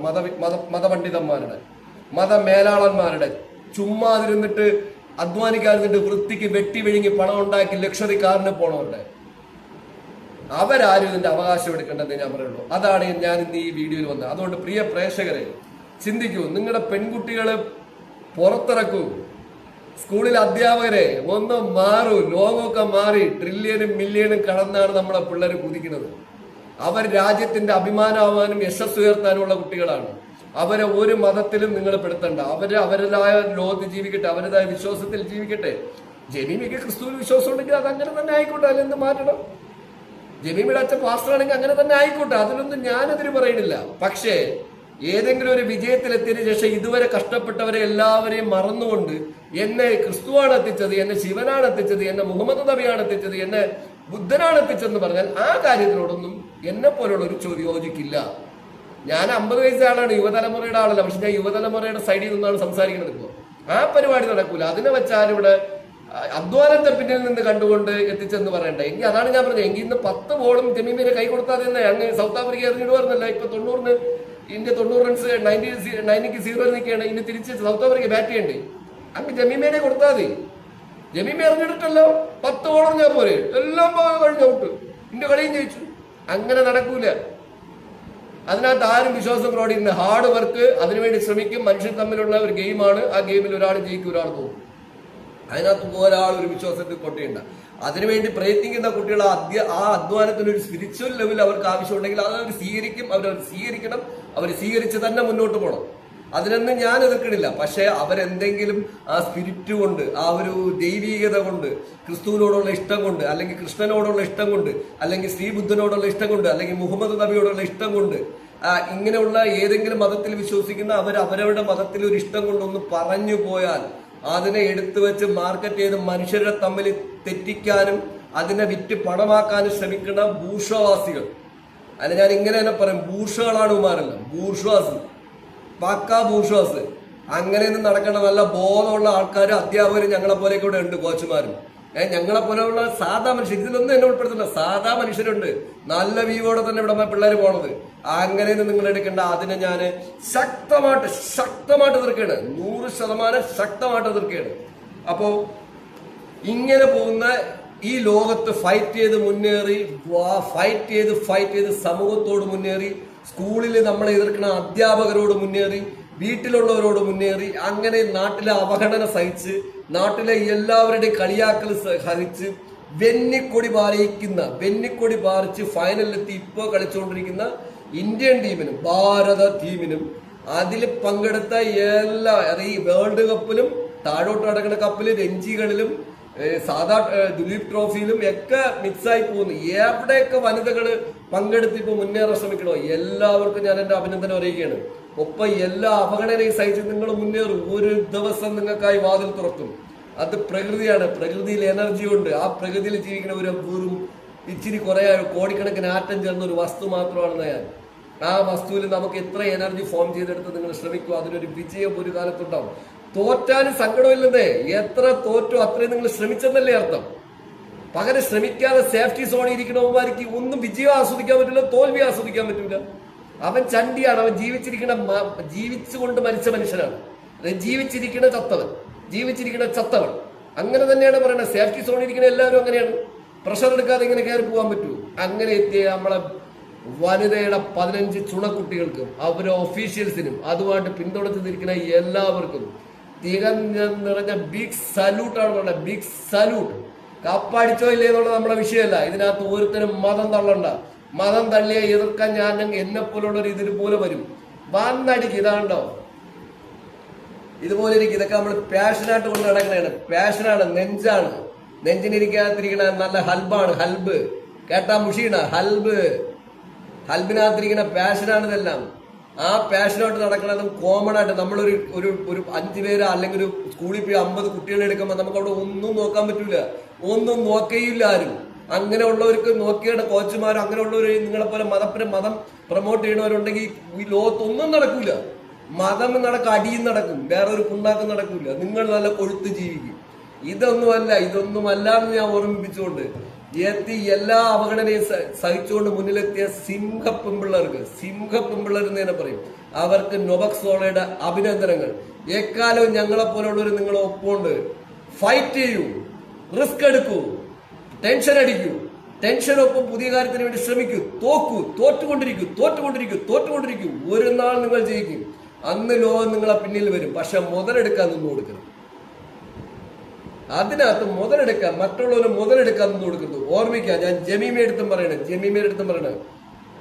മതപണ്ഡിതന്മാരുടെ, മതമേലാളന്മാരുടെ. ചുമ്മാതിരുന്നിട്ട് അധ്വാനിക്കാതിരുന്നിട്ട് വൃത്തിക്ക് വെട്ടി വിഴുങ്ങി പണം ഉണ്ടാക്കി ലക്ഷറി കാറിന് പോണവരുടെ അവരാരും ഇതിന്റെ അവകാശം എടുക്കേണ്ടതെന്ന് ഞാൻ പറയുള്ളൂ. അതാണ് ഞാൻ ഇന്ന് ഈ വീഡിയോയിൽ വന്നത്. അതുകൊണ്ട് പ്രിയ പ്രേക്ഷകരെ, ചിന്തിക്കൂ, നിങ്ങളുടെ പെൺകുട്ടികളെ പുറത്തിറക്കൂ. സ്കൂളിലെ അധ്യാപകരെ ഒന്ന് മാറൂ. ലോകമൊക്കെ മാറി, ട്രില്യനും മില്യനും കടന്നാണ് നമ്മളെ പിള്ളേർ കുതിക്കുന്നത്. അവർ രാജ്യത്തിന്റെ അഭിമാനമാവാനും യശസ് ഉയർത്താനുമുള്ള കുട്ടികളാണ്. അവരെ ഒരു മതത്തിലും നിങ്ങൾ പെടുത്തണ്ട. അവരുടേതായ ലോകത്ത് ജീവിക്കട്ടെ, അവരുടേതായ വിശ്വാസത്തിൽ ജീവിക്കട്ടെ. ജമീമയ്ക്ക് ക്രിസ്തുവിൽ വിശ്വാസം ഉണ്ടെങ്കിൽ അത് അങ്ങനെ തന്നെ ആയിക്കോട്ടെ, അതിലെന്ത് മാറ്റണം? ജമീമയുടെ അച്ഛൻ പാസ്റ്റർ ആണെങ്കിൽ അങ്ങനെ തന്നെ ആയിക്കോട്ടെ, അതിലൊന്നും ഞാനെതിര് പറയുന്നില്ല. പക്ഷേ ഏതെങ്കിലും ഒരു വിജയത്തിലെത്തിയതിനു ശേഷം ഇതുവരെ കഷ്ടപ്പെട്ടവരെ എല്ലാവരെയും മറന്നുകൊണ്ട് എന്നെ ക്രിസ്തുവാണ് എത്തിച്ചത്, എന്നെ ശിവനാണ് എത്തിച്ചത്, എന്നെ മുഹമ്മദ് നബിയാണ് എത്തിച്ചത്, എന്നെ ബുദ്ധനാണ് എത്തിച്ചതെന്ന് പറഞ്ഞാൽ ആ കാര്യത്തിനോടൊന്നും എന്നെ പോലുള്ള ഒരു യോജിക്കില്ല. ഞാൻ 50 വയസ്സേ ആളാണ്, യുവതലമുറയുടെ ആളല്ല. പക്ഷെ ഞാൻ യുവതലമുറയുടെ സൈഡിൽ നിന്നാണ് സംസാരിക്കുന്നത്. ഇപ്പോൾ ആ പരിപാടി നടക്കൂല. അതിനെ വെച്ചാൽ ഇവിടെ അധ്വാനത്തെ പിന്നിൽ നിന്ന് കണ്ടുകൊണ്ട് എത്തിച്ചെന്ന് പറയണ്ട. എങ്കിൽ അതാണ് ഞാൻ പറഞ്ഞത്. എങ്കിൽ ഇന്ന് 10 ബോളും ജമീമിനെ കൈ കൊടുത്താൽ തന്നെ അങ്ങ് സൗത്ത് ആഫ്രിക്ക എറിഞ്ഞിടുവായിരുന്നല്ല. ഇപ്പൊ 90-ന് ഇന്ത്യ 90 റൺസ് 90ക്ക് 0 നിൽക്കുകയാണ്. ഇനി തിരിച്ച് സൗത്ത് ആഫ്രിക്ക ബാറ്റ് ചെയ്യണ്ടേ? അങ്ങ് ജമീമേനെ കൊടുത്താൽ മതി. ജമീമ എറിഞ്ഞിട്ടല്ലോ 10 ബോൾ എറിഞ്ഞാൽ പോരെ, എല്ലാം കഴിഞ്ഞ ഔട്ട്, ഇന്ത്യ കളിയും ജയിച്ചു. അങ്ങനെ നടക്കൂല. അതിനകത്ത് ആരും വിശ്വാസം പ്രകടിക്കുന്ന ഹാർഡ് വർക്ക്, അതിനുവേണ്ടി ശ്രമിക്കും. മനുഷ്യർ തമ്മിലുള്ള ഒരു ഗെയിമാണ്. ആ ഗെയിമിൽ ഒരാൾ ജയിക്കും, ഒരാൾ തോന്നും. അതിനകത്ത് ഒരാൾ ഒരു വിശ്വാസത്തിൽ കൊട്ടയുണ്ട. അതിനുവേണ്ടി പ്രയത്നിക്കുന്ന കുട്ടികൾ ആ അധ്വാനത്തിന് ഒരു സ്പിരിച്വൽ ലെവൽ അവർക്ക് ആവശ്യമുണ്ടെങ്കിൽ അത് അവർ സ്വീകരിക്കും. സ്വീകരിക്കണം. അവർ സ്വീകരിച്ച് തന്നെ മുന്നോട്ട് പോകണം. അതിനൊന്നും ഞാൻ എതിർക്കണില്ല. പക്ഷെ അവരെന്തെങ്കിലും ആ സ്പിരിറ്റ് കൊണ്ട്, ആ ഒരു ദൈവീകത കൊണ്ട്, ക്രിസ്തുവിനോടുള്ള ഇഷ്ടം കൊണ്ട്, അല്ലെങ്കിൽ കൃഷ്ണനോടുള്ള ഇഷ്ടം കൊണ്ട്, അല്ലെങ്കിൽ ശ്രീബുദ്ധനോടുള്ള ഇഷ്ടം കൊണ്ട്, അല്ലെങ്കിൽ മുഹമ്മദ് നബിയോടുള്ള ഇഷ്ടം കൊണ്ട്, ഇങ്ങനെയുള്ള ഏതെങ്കിലും മതത്തിൽ വിശ്വസിക്കുന്ന അവരവരുടെ മതത്തിൽ ഒരു ഇഷ്ടം കൊണ്ടൊന്ന് പറഞ്ഞു പോയാൽ അതിനെ എടുത്തു വെച്ച് മാർക്കറ്റ് ചെയ്ത് മനുഷ്യരെ തമ്മിൽ തെറ്റിക്കാനും അതിനെ വിറ്റ് പണമാക്കാനും ശ്രമിക്കുന്ന ബൂർഷ്വാസികൾ, അല്ല ഞാൻ ഇങ്ങനെ തന്നെ പറയും, ബൂർഷകളാണ് ഉമാരല്ല, ബൂർഷ്വാസ്, പക്കാ ബൂർഷ്വാസ്. അങ്ങനെയൊന്നും നടക്കേണ്ട നല്ല ബോധമുള്ള ആൾക്കാരും അധ്യാപകരും ഞങ്ങളെ പോലെയൊക്കെ ഇവിടെ ഉണ്ട്, കോച്ചുമാരും. ഞങ്ങളെ പോലെയുള്ള സാധാ മനുഷ്യർ, ഇതിലൊന്നും എന്നെ ഉൾപ്പെടുത്തില്ല. സാധാ മനുഷ്യരുണ്ട്, നല്ല വ്യൂവോടെ തന്നെ ഇവിടെ പിള്ളേർ പോണത്. അങ്ങനെയൊന്നും നിങ്ങൾ എടുക്കേണ്ട. അതിനെ ഞാൻ ശക്തമായിട്ട് എതിർക്കുകയാണ്, 100% ശക്തമായിട്ട് എതിർക്കുകയാണ്. അപ്പോ ഇങ്ങനെ പോകുന്ന ഈ ലോകത്ത് ഫൈറ്റ് ചെയ്ത് മുന്നേറി, ഫൈറ്റ് ചെയ്ത് സമൂഹത്തോട് മുന്നേറി, സ്കൂളിൽ നമ്മളെ എതിർക്കുന്ന അധ്യാപകരോട് മുന്നേറി, വീട്ടിലുള്ളവരോട് മുന്നേറി, അങ്ങനെ നാട്ടിലെ അവഗണന സഹിച്ച്, നാട്ടിലെ എല്ലാവരുടെയും കളിയാക്കൽ സഹിച്ച്, വെന്നിക്കൊടി പാറിച്ച് ഫൈനലിലെത്തി ഇപ്പോൾ കളിച്ചുകൊണ്ടിരിക്കുന്ന ഇന്ത്യൻ ടീമിനും ഭാരത ടീമിനും അതിൽ പങ്കെടുത്ത എല്ലാ ഈ വേൾഡ് കപ്പിലും താഴോട്ട് നടക്കുന്ന കപ്പിലും രഞ്ജികളിലും സാധാ ദുലീപ് ട്രോഫിയിലും ഒക്കെ മിക്സായി പോകുന്നു. എവിടെയൊക്കെ വനിതകൾ പങ്കെടുത്ത് ഇപ്പൊ മുന്നേറാൻ ശ്രമിക്കണോ എല്ലാവർക്കും ഞാൻ എന്റെ അഭിനന്ദനം അറിയിക്കുകയാണ്. ഒപ്പം എല്ലാ അവഗണനയും സഹിച്ച് നിങ്ങൾ മുന്നേറും. ഒരു ദിവസം നിങ്ങൾക്കായി വാതിൽ തുറക്കും. അത് പ്രകൃതിയാണ്, പ്രകൃതിയിൽ എനർജി ഉണ്ട്. ആ പ്രകൃതിയിൽ ജീവിക്കുന്ന ഒരു വെറും ഇച്ചിരി കുറെ കോടിക്കണക്കിന് ആറ്റം ചേർന്ന ഒരു വസ്തു മാത്രമാണെന്ന് ഞാൻ. ആ വസ്തുവിൽ നമുക്ക് എത്ര എനർജി ഫോം ചെയ്തെടുത്ത് നിങ്ങൾ ശ്രമിക്കുക, അതിനൊരു വിജയം ഒരു കാലത്തുണ്ടാവും. തോറ്റാനും സങ്കടമില്ലെന്നേ, എത്ര തോറ്റോ അത്രയും നിങ്ങൾ ശ്രമിച്ചെന്നല്ലേ അർത്ഥം. പകരം ശ്രമിക്കാതെ സേഫ്റ്റി സോണിൽ ഇരിക്കണവന്മാർക്ക് ഒന്നും വിജയം ആസ്വദിക്കാൻ പറ്റില്ല, തോൽവി ആസ്വദിക്കാൻ പറ്റില്ല. അവൻ ചണ്ടിയാണ്, അവൻ ജീവിച്ചുകൊണ്ട് മരിച്ച മനുഷ്യനാണ്. ജീവിച്ചിരിക്കണ ചത്തവൻ. അങ്ങനെ തന്നെയാണ് പറയുന്നത്. സേഫ്റ്റി സോണിൽ ഇരിക്കുന്ന എല്ലാവരും അങ്ങനെയാണ്. പ്രഷർ എടുക്കാതെ ഇങ്ങനെ കയറി പോകാൻ പറ്റൂ. അങ്ങനെ എത്തിയ നമ്മളെ വനിതയുടെ 15 ചുണക്കുട്ടികൾക്കും അവരുടെ ഒഫീഷ്യൽസിനും അതുമായിട്ട് പിന്തുണച്ച് നിൽക്കുന്ന എല്ലാവർക്കും നിറഞ്ഞ ബിഗ് സല്യൂട്ടാണ് പറയുന്നത്. Big salute. കപ്പടിച്ചോ ഇല്ലേ എന്നുള്ളത് നമ്മളെ വിഷയമല്ല. ഇതിനകത്ത് ഓരോരുത്തരും മതം തള്ളണ്ട. മതം തള്ളിയെ എതിർക്കാൻ ഞാൻ എന്നെ പോലുള്ളൊരു ഇതിന് പോലെ വരും. വന്നടിക്ക്. ഇതാണ്ടോ ഇതുപോലെ ഇരിക്കും. ഇതൊക്കെ നമ്മൾ പാഷനായിട്ട് കൊണ്ട് നടക്കണതാണ്. പാഷനാണ്, നെഞ്ചാണ്. നെഞ്ചിനിരിക്കാത്തിരിക്കണ നല്ല ഹൽബാണ്. ഹൽബ് കേട്ടാ മുഷീണ. ഹൽബിനകത്തിരിക്കുന്ന പാഷനാണ് ഇതെല്ലാം. ആ പാഷനായിട്ട് നടക്കണതും കോമൺ ആയിട്ട് നമ്മളൊരു ഒരു 5 പേര് അല്ലെങ്കിൽ ഒരു സ്കൂളിൽ പോയി 50 കുട്ടികളെ എടുക്കുമ്പോൾ നമുക്ക് അവിടെ ഒന്നും നോക്കാൻ പറ്റൂല. ഒന്നും നോക്കുകയില്ല ആരും. അങ്ങനെയുള്ളവർക്ക് നോക്കിയുടെ കോച്ചുമാരും അങ്ങനെയുള്ളവർ നിങ്ങളെ പോലെ മതം പ്രൊമോട്ട് ചെയ്യണവരുണ്ടെങ്കിൽ ഈ ലോകത്തൊന്നും നടക്കൂല. മതം നടക്കും, അടിയും നടക്കും, വേറെ ഒരു പുണ്ണാക്കും നടക്കൂല. നിങ്ങൾ നല്ല കൊഴുത്ത് ജീവിക്കും. ഇതൊന്നുമല്ല എന്ന് ഞാൻ ഓർമ്മിപ്പിച്ചുകൊണ്ട് എല്ലാ അവഗണനയും സഹിച്ചുകൊണ്ട് മുന്നിലെത്തിയ സിംഹപ്പെമ്പിള്ളർ എന്ന് തന്നെ പറയും. അവർക്ക് നൊബക് സോളയുടെ അഭിനന്ദനങ്ങൾ. എക്കാലവും ഞങ്ങളെ പോലുള്ളവർ നിങ്ങളെ ഒപ്പമുണ്ട്. ഫൈറ്റ് ചെയ്യൂ, റിസ്ക് എടുക്കൂ, ടെൻഷൻ അടിക്കൂ, ടെൻഷനൊപ്പം പുതിയ കാര്യത്തിന് വേണ്ടി ശ്രമിക്കൂ. തോറ്റുകൊണ്ടിരിക്കൂ. ഒരു നാൾ നിങ്ങൾ ജയിക്കും. അന്ന് ലോകം നിങ്ങളെ പിന്നിൽ വരും. പക്ഷെ മുതലെടുക്കാൻ നിന്ന് കൊടുക്കണം. അതിനകത്ത് മുതലെടുക്കാൻ, മറ്റുള്ളവര് മുതലെടുക്കാൻ നിന്ന് കൊടുക്കരുത്. ഓർമ്മിക്കുക, ഞാൻ ജമീമയെടുത്തും പറയണേ,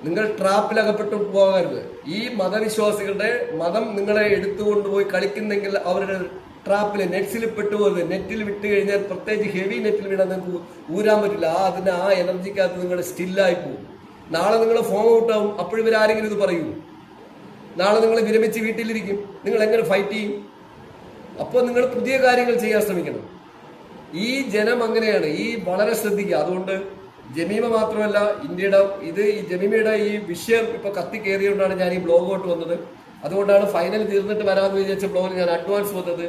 നിങ്ങൾ ട്രാപ്പിലകപ്പെട്ടു പോകരുത്. ഈ മതവിശ്വാസികളുടെ മതം നിങ്ങളെ എടുത്തുകൊണ്ടുപോയി കളിക്കുന്നെങ്കിൽ അവരുടെ ട്രാപ്പില് നെറ്റ്സിൽ പെട്ടുപോകുന്നത്. നെറ്റിൽ വിട്ട് കഴിഞ്ഞാൽ പ്രത്യേകിച്ച് ഹെവി നെറ്റിൽ വീണാൽ നിങ്ങൾക്ക് ഊരാൻ പറ്റില്ല. അതിന്റെ ആ എനർജിക്കകത്ത് നിങ്ങൾ സ്റ്റില്ലായി പോകും. നാളെ നിങ്ങൾ ഫോം ഔട്ട് ആവും. അപ്പോഴും ഇവരാരെങ്കിലും ഇത് പറയൂ? നാളെ നിങ്ങൾ വിരമിച്ച് വീട്ടിലിരിക്കും. നിങ്ങൾ എങ്ങനെ ഫൈറ്റ് ചെയ്യും? അപ്പോൾ നിങ്ങൾ പുതിയ കാര്യങ്ങൾ ചെയ്യാൻ ശ്രമിക്കണം. ഈ ജനം അങ്ങനെയാണ്. ഈ വളരെ ശ്രദ്ധിക്കുക. അതുകൊണ്ട് ജമീമ മാത്രമല്ല, ഇന്ത്യയുടെ ഈ ജമീമയുടെ ഈ വിഷയം ഇപ്പൊ കത്തിക്കേറിയോണ്ടാണ് ഞാൻ ഈ ബ്ലോഗോട്ട് വന്നത്. അതുകൊണ്ടാണ് ഫൈനൽ തീർന്നിട്ട് വരാമെന്ന് വിചാരിച്ച ബ്ലോഗിൽ ഞാൻ അഡ്വാൻസ് വന്നത്.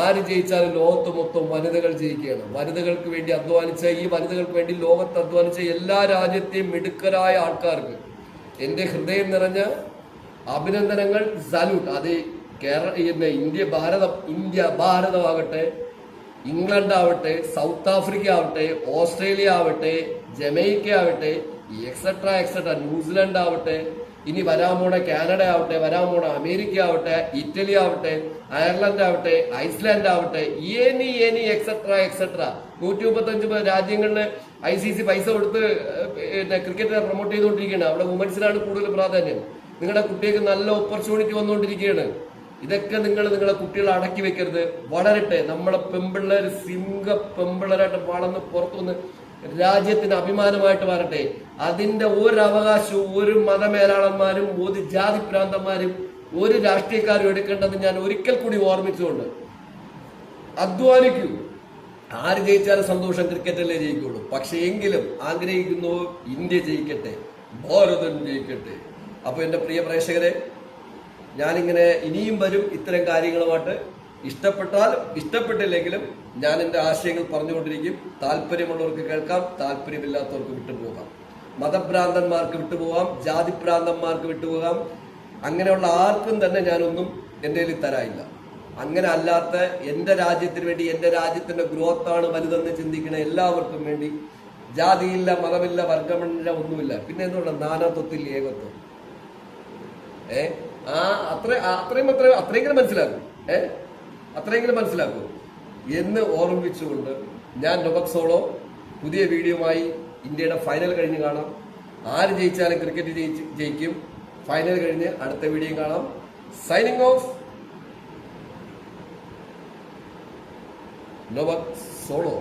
ആര് ജയിച്ചാലും ലോകത്ത് മൊത്തം വനിതകൾ ജയിക്കുകയാണ്. വനിതകൾക്ക് വേണ്ടി അധ്വാനിച്ച, ഈ വനിതകൾക്ക് വേണ്ടി ലോകത്ത് അധ്വാനിച്ച എല്ലാ രാജ്യത്തെയും മിടുക്കരായ ആൾക്കാർക്ക് എന്റെ ഹൃദയം നിറഞ്ഞ അഭിനന്ദനങ്ങൾ, സല്യൂട്ട്. അത് ഇന്ത്യ ഭാരതമാകട്ടെ, ഇംഗ്ലണ്ട് ആവട്ടെ, സൗത്ത് ആഫ്രിക്ക ആവട്ടെ, ഓസ്ട്രേലിയ ആവട്ടെ, ജമൈക്ക ആവട്ടെ, എക്സെട്ര ന്യൂസിലൻഡ് ആവട്ടെ, ഇനി വരാൻ പോണ കാനഡ ആവട്ടെ, വരാൻ പോണ അമേരിക്ക ആവട്ടെ, ഇറ്റലി ആവട്ടെ, അയർലൻഡ് ആവട്ടെ, ഐസ്ലാൻഡ് ആവട്ടെ, എക്സെട്ര 135 രാജ്യങ്ങളില് ICC പൈസ കൊടുത്ത് ക്രിക്കറ്റ് പ്രൊമോട്ട് ചെയ്തുകൊണ്ടിരിക്കുകയാണ്. അവിടെ വുമൻസിനാണ് കൂടുതൽ പ്രാധാന്യം. നിങ്ങളുടെ കുട്ടികൾക്ക് നല്ല ഓപ്പർച്യൂണിറ്റി വന്നുകൊണ്ടിരിക്കുകയാണ്. ഇതൊക്കെ നിങ്ങളെ കുട്ടികളെ അടക്കി വെക്കരുത്. വളരട്ടെ. നമ്മളെ പെമ്പിള്ളേർ സിംഹ പെമ്പിള്ളേരായിട്ട് വളർന്ന് പുറത്തുനിന്ന് രാജ്യത്തിന് അഭിമാനമായിട്ട് വരട്ടെ. അതിന്റെ ഒരു അവകാശവും ഒരു മതമേലാളന്മാരും ഒരു ജാതി പ്രാന്തന്മാരും ഒരു രാഷ്ട്രീയക്കാരും എടുക്കേണ്ടത് ഞാൻ ഒരിക്കൽ കൂടി ഓർമ്മിച്ചുകൊണ്ട്, അധ്വാനിക്കൂ. ആര് ജയിച്ചാലും സന്തോഷം, ക്രിക്കറ്റല്ലേ ജയിക്കുള്ളൂ. പക്ഷെ എങ്കിലും ആഗ്രഹിക്കുന്നു ഇന്ത്യ ജയിക്കട്ടെ, ഭാരതം ജയിക്കട്ടെ. അപ്പൊ എന്റെ പ്രിയ പ്രേക്ഷകരെ, ഞാനിങ്ങനെ ഇനിയും വരും ഇത്തരം കാര്യങ്ങളുമായിട്ട്. ഇഷ്ടപ്പെട്ടാലും ഇഷ്ടപ്പെട്ടില്ലെങ്കിലും ഞാൻ എന്റെ ആശയങ്ങൾ പറഞ്ഞുകൊണ്ടിരിക്കും. താല്പര്യമുള്ളവർക്ക് കേൾക്കാം, താല്പര്യമില്ലാത്തവർക്ക് വിട്ടുപോകാം. മതഭ്രാന്തന്മാർക്ക് വിട്ടുപോകാം, ജാതിഭ്രാന്തന്മാർക്ക് വിട്ടുപോകാം. അങ്ങനെയുള്ള ആർക്കും തന്നെ ഞാനൊന്നും എൻ്റെ കയ്യിൽ തരാനില്ല. അങ്ങനെ അല്ലാത്ത എന്റെ രാജ്യത്തിന് വേണ്ടി, എന്റെ രാജ്യത്തിന്റെ ഗ്രോത്താണ് വലുതെന്ന് ചിന്തിക്കുന്ന എല്ലാവർക്കും വേണ്ടി, ജാതിയില്ല, മതമില്ല, വർഗമില്ല, ഒന്നുമില്ല. പിന്നെ എന്തുകൊണ്ട് നാനാത്വത്തിൽ ഏകത്വം. അത്രയെങ്കിലും മനസ്സിലാക്കും. അത്രയെങ്കിലും മനസ്സിലാക്കും എന്ന് ഓർമ്മിപ്പിച്ചുകൊണ്ട് ഞാൻ നൊബക് സോളോ പുതിയ വീഡിയോയുമായി ഇന്ത്യയുടെ ഫൈനൽ കഴിഞ്ഞ് കാണാം. ആര് ജയിച്ചാലും ക്രിക്കറ്റ് ജയിക്കും. ഫൈനൽ കഴിഞ്ഞ് അടുത്ത വീഡിയോ കാണാം. സൈനിങ് ഓഫ്, നൊബക് സോളോ.